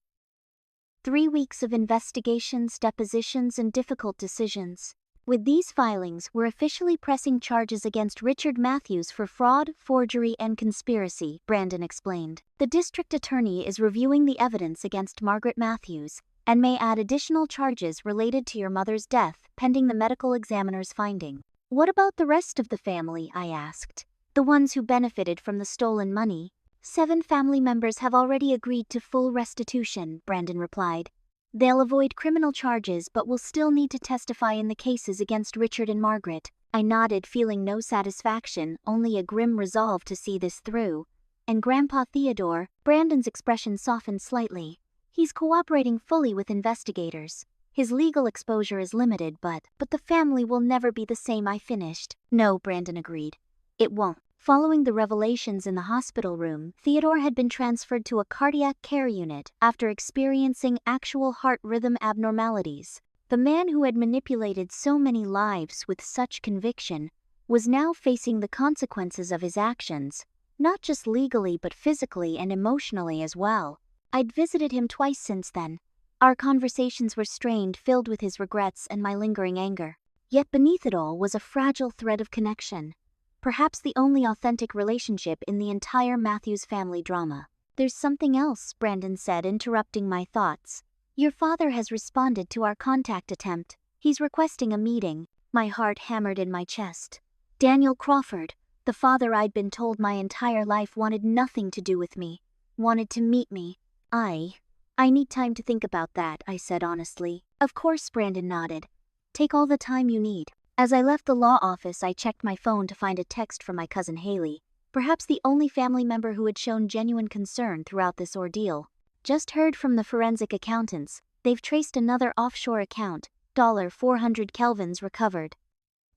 3 weeks of investigations, depositions, and difficult decisions. With these filings, we're officially pressing charges against Richard Matthews for fraud, forgery, and conspiracy, Brandon explained. The district attorney is reviewing the evidence against Margaret Matthews and may add additional charges related to your mother's death, pending the medical examiner's finding. What about the rest of the family? I asked. The ones who benefited from the stolen money. 7 family members have already agreed to full restitution, Brandon replied. They'll avoid criminal charges but will still need to testify in the cases against Richard and Margaret. I nodded, feeling no satisfaction, only a grim resolve to see this through. And Grandpa Theodore, Brandon's expression softened slightly. He's cooperating fully with investigators. His legal exposure is limited, but the family will never be the same. I finished. No, Brandon agreed. It won't. Following the revelations in the hospital room, Theodore had been transferred to a cardiac care unit after experiencing actual heart rhythm abnormalities. The man who had manipulated so many lives with such conviction was now facing the consequences of his actions, not just legally but physically and emotionally as well. I'd visited him twice since then. Our conversations were strained, filled with his regrets and my lingering anger. Yet beneath it all was a fragile thread of connection. Perhaps the only authentic relationship in the entire Matthews family drama. There's something else, Brandon said, interrupting my thoughts. Your father has responded to our contact attempt. He's requesting a meeting. My heart hammered in my chest. Daniel Crawford, the father I'd been told my entire life wanted nothing to do with me, wanted to meet me. I need time to think about that, I said honestly. Of course, Brandon nodded. Take all the time you need. As I left the law office, I checked my phone to find a text from my cousin Haley, perhaps the only family member who had shown genuine concern throughout this ordeal. Just heard from the forensic accountants. They've traced another offshore account. $400 Kelvins recovered.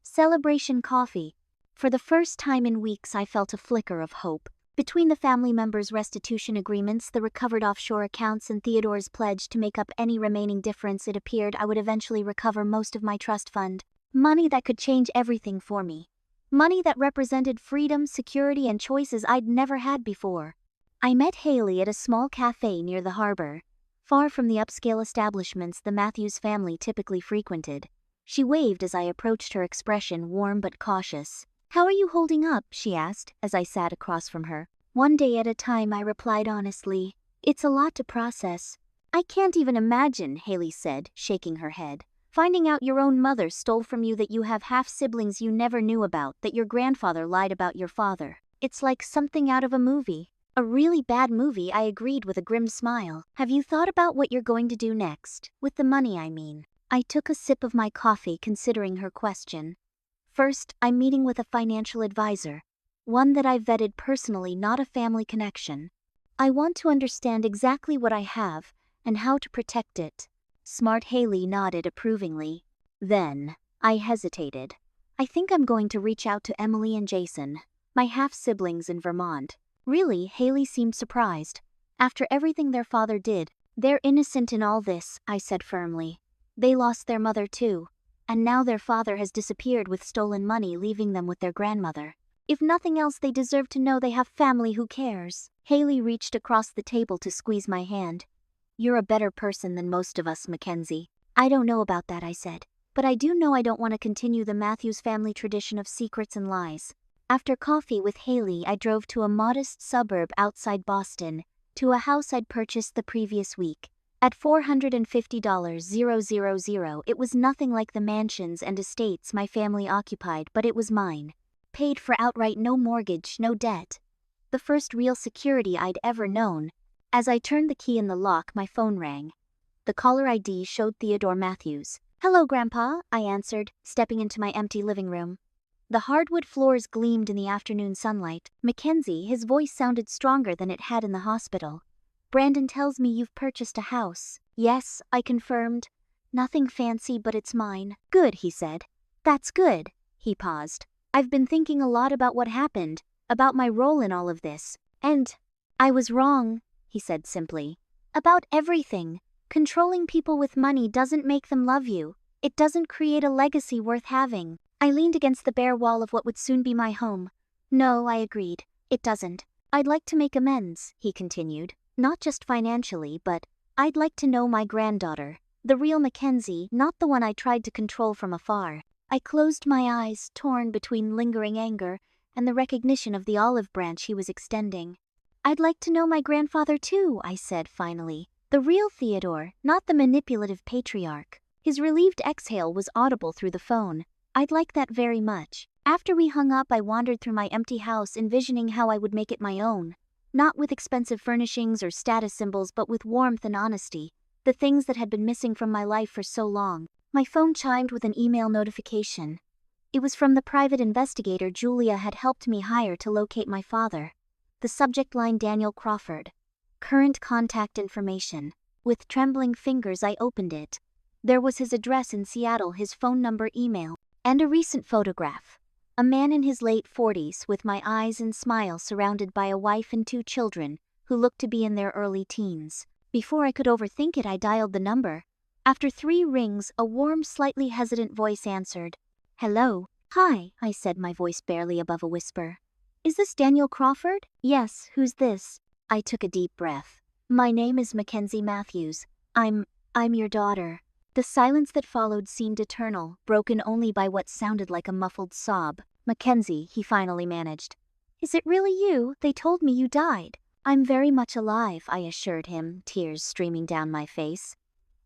Celebration coffee. For the first time in weeks, I felt a flicker of hope. Between the family members' restitution agreements, the recovered offshore accounts, and Theodore's pledge to make up any remaining difference, it appeared I would eventually recover most of my trust fund. Money that could change everything for me. Money that represented freedom, security, and choices I'd never had before. I met Haley at a small cafe near the harbor, far from the upscale establishments the Matthews family typically frequented. She waved as I approached, her expression warm but cautious. How are you holding up? She asked as I sat across from her. One day at a time, I replied honestly. It's a lot to process. I can't even imagine, Haley said, shaking her head. Finding out your own mother stole from you, that you have half-siblings you never knew about, that your grandfather lied about your father. It's like something out of a movie. A really bad movie, I agreed with a grim smile. Have you thought about what you're going to do next? With the money, I mean. I took a sip of my coffee, considering her question. First, I'm meeting with a financial advisor. One that I've vetted personally, not a family connection. I want to understand exactly what I have and how to protect it. Smart. Haley nodded approvingly. Then, I hesitated. I think I'm going to reach out to Emily and Jason, my half-siblings in Vermont. Really? Haley seemed surprised. After everything their father did, they're innocent in all this, I said firmly. They lost their mother too. And now their father has disappeared with stolen money, leaving them with their grandmother. If nothing else, they deserve to know they have family who cares. Haley reached across the table to squeeze my hand. You're a better person than most of us, Mackenzie. I don't know about that, I said. But I do know I don't want to continue the Matthews family tradition of secrets and lies. After coffee with Haley, I drove to a modest suburb outside Boston, to a house I'd purchased the previous week. At $450,000, it was nothing like the mansions and estates my family occupied, but it was mine. Paid for outright, no mortgage, no debt. The first real security I'd ever known. As I turned the key in the lock, my phone rang. The caller ID showed Theodore Matthews. Hello, Grandpa, I answered, stepping into my empty living room. The hardwood floors gleamed in the afternoon sunlight. Mackenzie, his voice sounded stronger than it had in the hospital. Brandon tells me you've purchased a house. Yes, I confirmed. Nothing fancy, but it's mine. Good, he said. That's good. He paused. I've been thinking a lot about what happened, about my role in all of this. And I was wrong, he said simply. About everything. Controlling people with money doesn't make them love you. It doesn't create a legacy worth having. I leaned against the bare wall of what would soon be my home. No, I agreed. It doesn't. I'd like to make amends, he continued. Not just financially, but I'd like to know my granddaughter. The real Mackenzie, not the one I tried to control from afar. I closed my eyes, torn between lingering anger and the recognition of the olive branch he was extending. I'd like to know my grandfather too, I said finally. The real Theodore, not the manipulative patriarch. His relieved exhale was audible through the phone. I'd like that very much. After we hung up, I wandered through my empty house, envisioning how I would make it my own. Not with expensive furnishings or status symbols, but with warmth and honesty. The things that had been missing from my life for so long. My phone chimed with an email notification. It was from the private investigator Julia had helped me hire to locate my father. The subject line: Daniel Crawford. Current contact information. With trembling fingers I opened it. There was his address in Seattle, his phone number, email, and a recent photograph. A man in his late 40s with my eyes and smile, surrounded by a wife and 2 children who looked to be in their early teens. Before I could overthink it, I dialed the number. After 3 rings, a warm, slightly hesitant voice answered. Hello. Hi, I said, my voice barely above a whisper. Is this Daniel Crawford? Yes, who's this? I took a deep breath. My name is Mackenzie Matthews. I'm your daughter. The silence that followed seemed eternal, broken only by what sounded like a muffled sob. Mackenzie, he finally managed. Is it really you? They told me you died. I'm very much alive, I assured him, tears streaming down my face.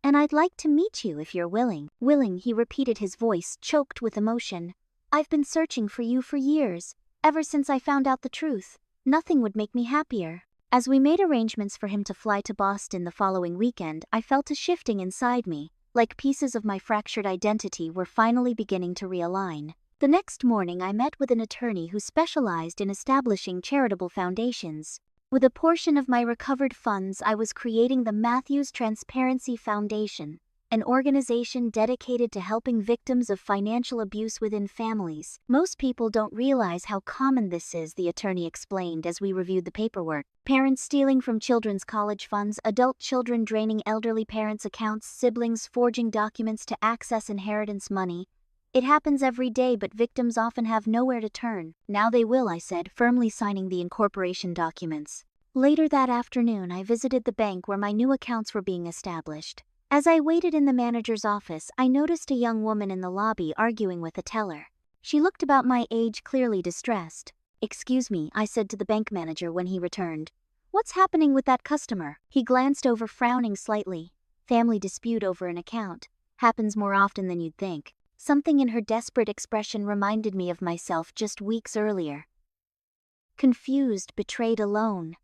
And I'd like to meet you if you're willing. Willing, he repeated, his voice choked with emotion. I've been searching for you for years, ever since I found out the truth. Nothing would make me happier. As we made arrangements for him to fly to Boston the following weekend, I felt a shifting inside me. Like pieces of my fractured identity were finally beginning to realign. The next morning, I met with an attorney who specialized in establishing charitable foundations. With a portion of my recovered funds, I was creating the Matthews Transparency Foundation, an organization dedicated to helping victims of financial abuse within families. Most people don't realize how common this is, the attorney explained as we reviewed the paperwork. Parents stealing from children's college funds, adult children draining elderly parents' accounts, siblings forging documents to access inheritance money. It happens every day, but victims often have nowhere to turn. Now they will, I said, firmly signing the incorporation documents. Later that afternoon, I visited the bank where my new accounts were being established. As I waited in the manager's office, I noticed a young woman in the lobby arguing with a teller. She looked about my age, clearly distressed. Excuse me, I said to the bank manager when he returned. What's happening with that customer? He glanced over, frowning slightly. Family dispute over an account. Happens more often than you'd think. Something in her desperate expression reminded me of myself just weeks earlier. Confused, betrayed, alone.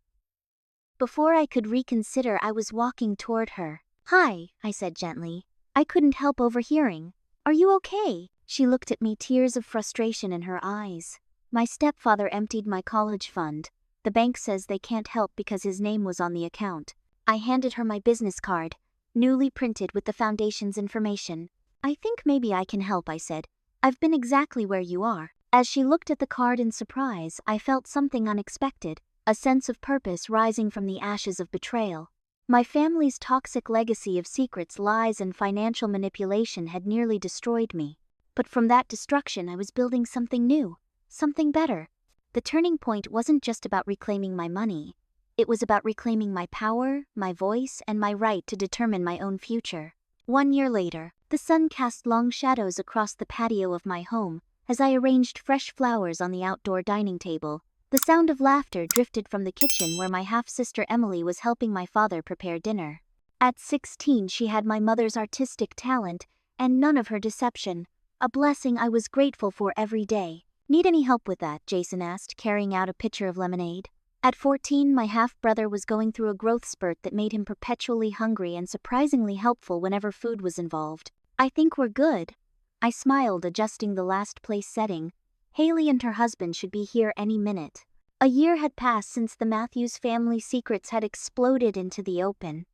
Before I could reconsider, I was walking toward her. Hi, I said gently. I couldn't help overhearing. Are you okay? She looked at me, tears of frustration in her eyes. My stepfather emptied my college fund. The bank says they can't help because his name was on the account. I handed her my business card, newly printed with the foundation's information. I think maybe I can help, I said. I've been exactly where you are. As she looked at the card in surprise, I felt something unexpected, a sense of purpose rising from the ashes of betrayal. My family's toxic legacy of secrets, lies, and financial manipulation had nearly destroyed me. But from that destruction, I was building something new, something better. The turning point wasn't just about reclaiming my money. It was about reclaiming my power, my voice, and my right to determine my own future. 1 year later, the sun cast long shadows across the patio of my home as I arranged fresh flowers on the outdoor dining table. The sound of laughter drifted from the kitchen where my half-sister Emily was helping my father prepare dinner. At 16, she had my mother's artistic talent and none of her deception, a blessing I was grateful for every day. Need any help with that? Jason asked, carrying out a pitcher of lemonade. At 14, my half-brother was going through a growth spurt that made him perpetually hungry and surprisingly helpful whenever food was involved. I think we're good. I smiled, adjusting the last place setting. Haley and her husband should be here any minute. A year had passed since the Matthews family secrets had exploded into the open.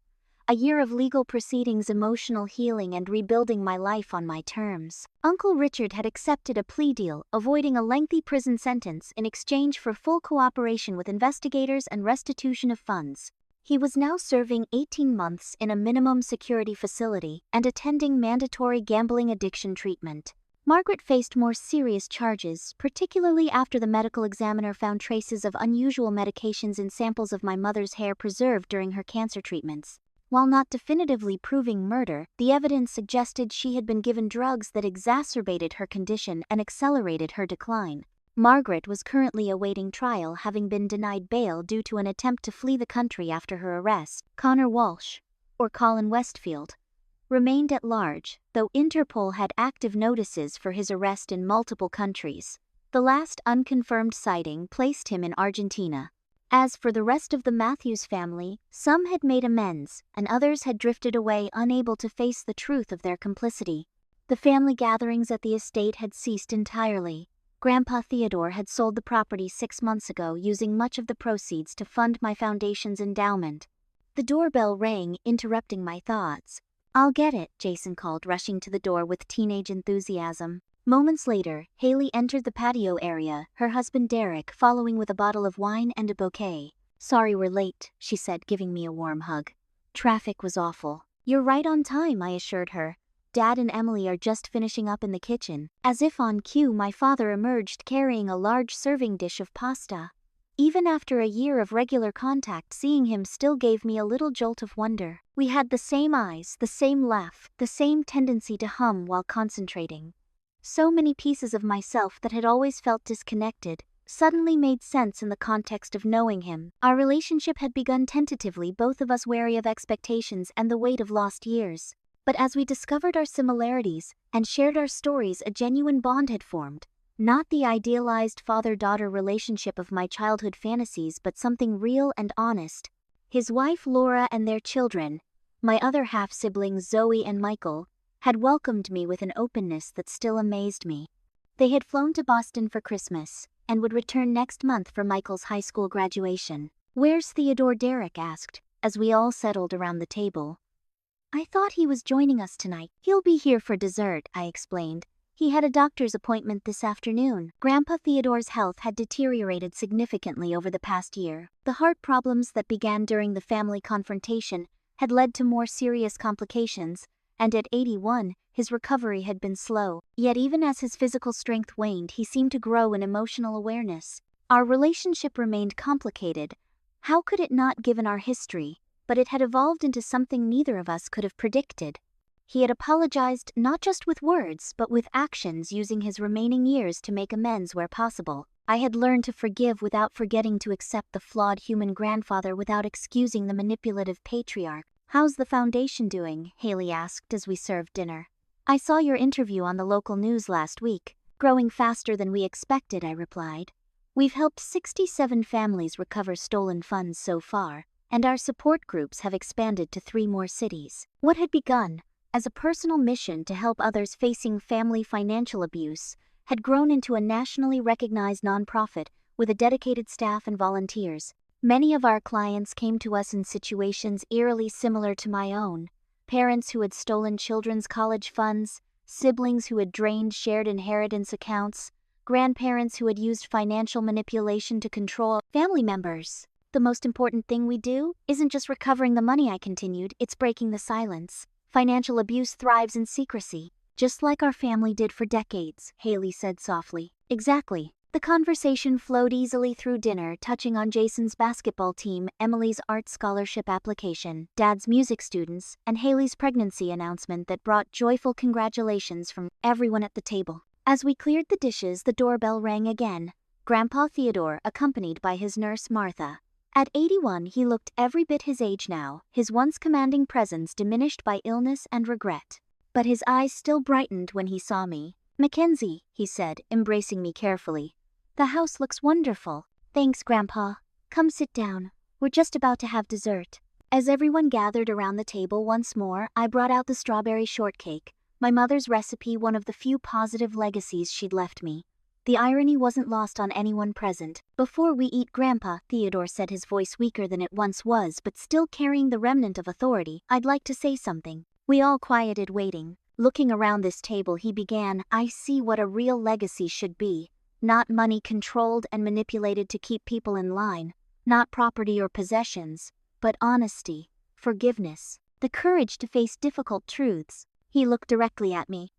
A year of legal proceedings, emotional healing, and rebuilding my life on my terms. Uncle Richard had accepted a plea deal, avoiding a lengthy prison sentence in exchange for full cooperation with investigators and restitution of funds. He was now serving 18 months in a minimum security facility and attending mandatory gambling addiction treatment. Margaret faced more serious charges, particularly after the medical examiner found traces of unusual medications in samples of my mother's hair preserved during her cancer treatments. While not definitively proving murder, the evidence suggested she had been given drugs that exacerbated her condition and accelerated her decline. Margaret was currently awaiting trial, having been denied bail due to an attempt to flee the country after her arrest. Connor Walsh, or Colin Westfield, remained at large, though Interpol had active notices for his arrest in multiple countries. The last unconfirmed sighting placed him in Argentina. As for the rest of the Matthews family, some had made amends, and others had drifted away, unable to face the truth of their complicity. The family gatherings at the estate had ceased entirely. Grandpa Theodore had sold the property 6 months ago, using much of the proceeds to fund my foundation's endowment. The doorbell rang, interrupting my thoughts. "I'll get it," Jason called, rushing to the door with teenage enthusiasm. Moments later, Haley entered the patio area, her husband Derek following with a bottle of wine and a bouquet. "Sorry we're late," she said, giving me a warm hug. "Traffic was awful." "You're right on time," I assured her. "Dad and Emily are just finishing up in the kitchen." As if on cue, my father emerged carrying a large serving dish of pasta. Even after a year of regular contact, seeing him still gave me a little jolt of wonder. We had the same eyes, the same laugh, the same tendency to hum while concentrating. So many pieces of myself that had always felt disconnected suddenly made sense in the context of knowing him. Our relationship had begun tentatively, both of us wary of expectations and the weight of lost years. But as we discovered our similarities and shared our stories, a genuine bond had formed. Not the idealized father-daughter relationship of my childhood fantasies, but something real and honest. His wife Laura and their children, my other half-siblings Zoe and Michael, had welcomed me with an openness that still amazed me. They had flown to Boston for Christmas and would return next month for Michael's high school graduation. "Where's Theodore?" Derek asked, as we all settled around the table. "I thought he was joining us tonight." "He'll be here for dessert," I explained. "He had a doctor's appointment this afternoon." Grandpa Theodore's health had deteriorated significantly over the past year. The heart problems that began during the family confrontation had led to more serious complications, and at 81, his recovery had been slow. Yet even as his physical strength waned, he seemed to grow in emotional awareness. Our relationship remained complicated. How could it not, given our history? But it had evolved into something neither of us could have predicted. He had apologized not just with words, but with actions, using his remaining years to make amends where possible. I had learned to forgive without forgetting to accept the flawed human grandfather without excusing the manipulative patriarch. "How's the foundation doing?" Haley asked as we served dinner. "I saw your interview on the local news last week." "Growing faster than we expected," I replied. "We've helped 67 families recover stolen funds so far, and our support groups have expanded to 3 more cities." What had begun as a personal mission to help others facing family financial abuse had grown into a nationally recognized nonprofit with a dedicated staff and volunteers. Many of our clients came to us in situations eerily similar to my own: parents who had stolen children's college funds, siblings who had drained shared inheritance accounts, grandparents who had used financial manipulation to control family members. The most important thing we do isn't just recovering the money, I continued, it's breaking the silence. Financial abuse thrives in secrecy, just like our family did for decades, Haley said softly. Exactly. The conversation flowed easily through dinner, touching on Jason's basketball team, Emily's art scholarship application, Dad's music students, and Haley's pregnancy announcement that brought joyful congratulations from everyone at the table. As we cleared the dishes, the doorbell rang again. Grandpa Theodore, accompanied by his nurse Martha. At 81, he looked every bit his age now, his once commanding presence diminished by illness and regret. But his eyes still brightened when he saw me. "Mackenzie," he said, embracing me carefully. "The house looks wonderful." "Thanks, Grandpa. Come sit down. We're just about to have dessert." As everyone gathered around the table once more, I brought out the strawberry shortcake, my mother's recipe, one of the few positive legacies she'd left me. The irony wasn't lost on anyone present. "Before we eat, Grandpa," Theodore said, his voice weaker than it once was but still carrying the remnant of authority, "I'd like to say something." We all quieted, waiting. Looking around this table, he began, "I see what a real legacy should be. Not money controlled and manipulated to keep people in line. Not property or possessions, but honesty, forgiveness, the courage to face difficult truths." He looked directly at me.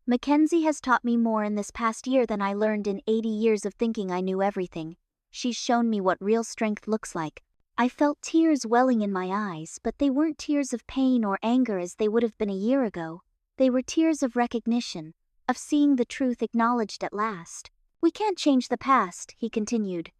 "Mackenzie has taught me more in this past year than I learned in 80 years of thinking I knew everything. She's shown me what real strength looks like." I felt tears welling in my eyes, but they weren't tears of pain or anger as they would have been a year ago. They were tears of recognition, of seeing the truth acknowledged at last. "We can't change the past," he continued.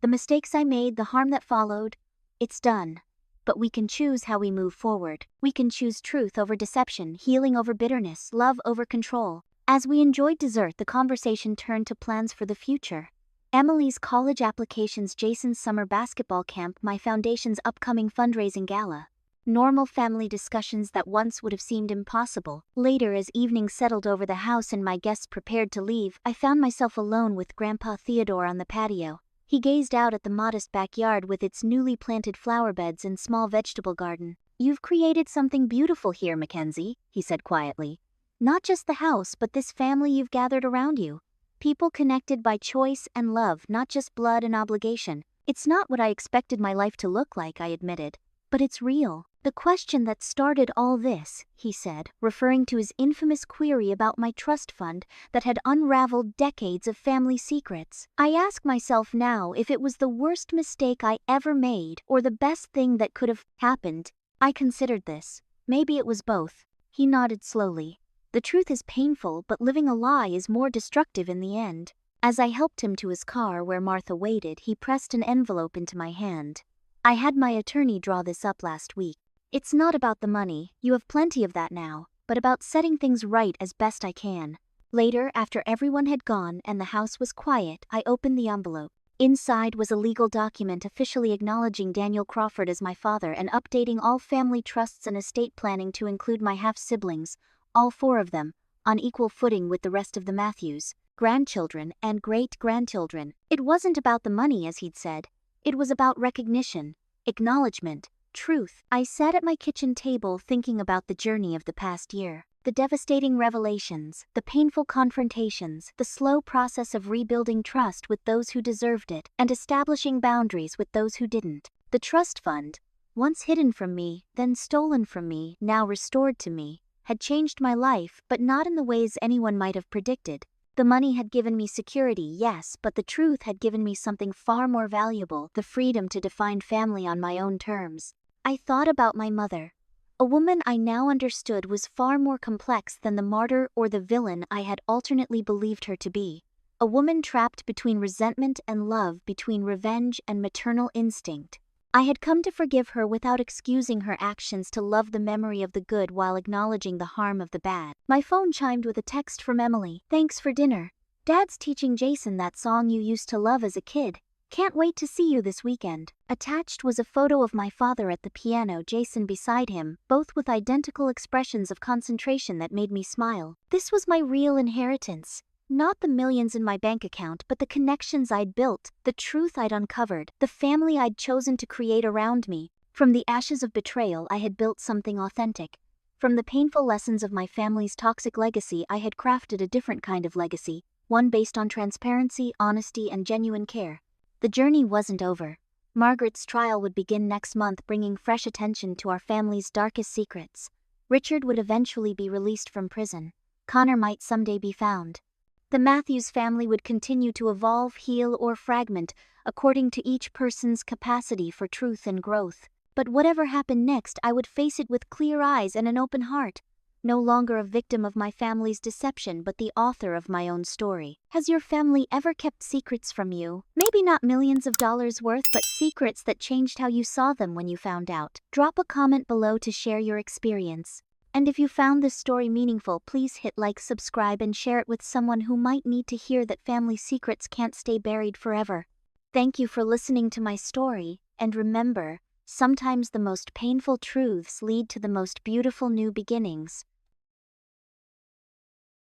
"The mistakes I made, the harm that followed, it's done. But we can choose how we move forward. We can choose truth over deception, healing over bitterness, love over control." As we enjoyed dessert, the conversation turned to plans for the future. Emily's college applications, Jason's summer basketball camp, my foundation's upcoming fundraising gala. Normal family discussions that once would have seemed impossible. Later, as evening settled over the house and my guests prepared to leave, I found myself alone with Grandpa Theodore on the patio. He gazed out at the modest backyard with its newly planted flower beds and small vegetable garden. "You've created something beautiful here, Mackenzie," he said quietly. "Not just the house, but this family you've gathered around you. People connected by choice and love, not just blood and obligation." "It's not what I expected my life to look like," I admitted. "But it's real. The question that started all this," he said, referring to his infamous query about my trust fund that had unraveled decades of family secrets. "I ask myself now if it was the worst mistake I ever made or the best thing that could have happened. I considered this. Maybe it was both." He nodded slowly. "The truth is painful, but living a lie is more destructive in the end." As I helped him to his car where Martha waited, he pressed an envelope into my hand. "I had my attorney draw this up last week. It's not about the money, you have plenty of that now, but about setting things right as best I can." Later, after everyone had gone and the house was quiet, I opened the envelope. Inside was a legal document officially acknowledging Daniel Crawford as my father and updating all family trusts and estate planning to include my half-siblings, all 4 of them, on equal footing with the rest of the Matthews, grandchildren and great-grandchildren. It wasn't about the money, as he'd said. It was about recognition, acknowledgement, truth. I sat at my kitchen table thinking about the journey of the past year. The devastating revelations, the painful confrontations, the slow process of rebuilding trust with those who deserved it and establishing boundaries with those who didn't. The trust fund, once hidden from me, then stolen from me, now restored to me, had changed my life, but not in the ways anyone might have predicted. The money had given me security, yes, but the truth had given me something far more valuable, the freedom to define family on my own terms. I thought about my mother. A woman I now understood was far more complex than the martyr or the villain I had alternately believed her to be. A woman trapped between resentment and love, between revenge and maternal instinct. I had come to forgive her without excusing her actions, to love the memory of the good while acknowledging the harm of the bad. My phone chimed with a text from Emily. "Thanks for dinner. Dad's teaching Jason that song you used to love as a kid. Can't wait to see you this weekend." Attached was a photo of my father at the piano, Jason beside him, both with identical expressions of concentration that made me smile. This was my real inheritance. Not the millions in my bank account, but the connections I'd built, the truth I'd uncovered, the family I'd chosen to create around me. From the ashes of betrayal, I had built something authentic. From the painful lessons of my family's toxic legacy, I had crafted a different kind of legacy, one based on transparency, honesty, and genuine care. The journey wasn't over. Margaret's trial would begin next month, bringing fresh attention to our family's darkest secrets. Richard would eventually be released from prison. Connor might someday be found. The Matthews family would continue to evolve, heal, or fragment, according to each person's capacity for truth and growth. But whatever happened next, I would face it with clear eyes and an open heart. No longer a victim of my family's deception, but the author of my own story. Has your family ever kept secrets from you? Maybe not millions of dollars worth, but secrets that changed how you saw them when you found out. Drop a comment below to share your experience. And if you found this story meaningful, please hit like, subscribe, and share it with someone who might need to hear that family secrets can't stay buried forever. Thank you for listening to my story, and remember, sometimes the most painful truths lead to the most beautiful new beginnings.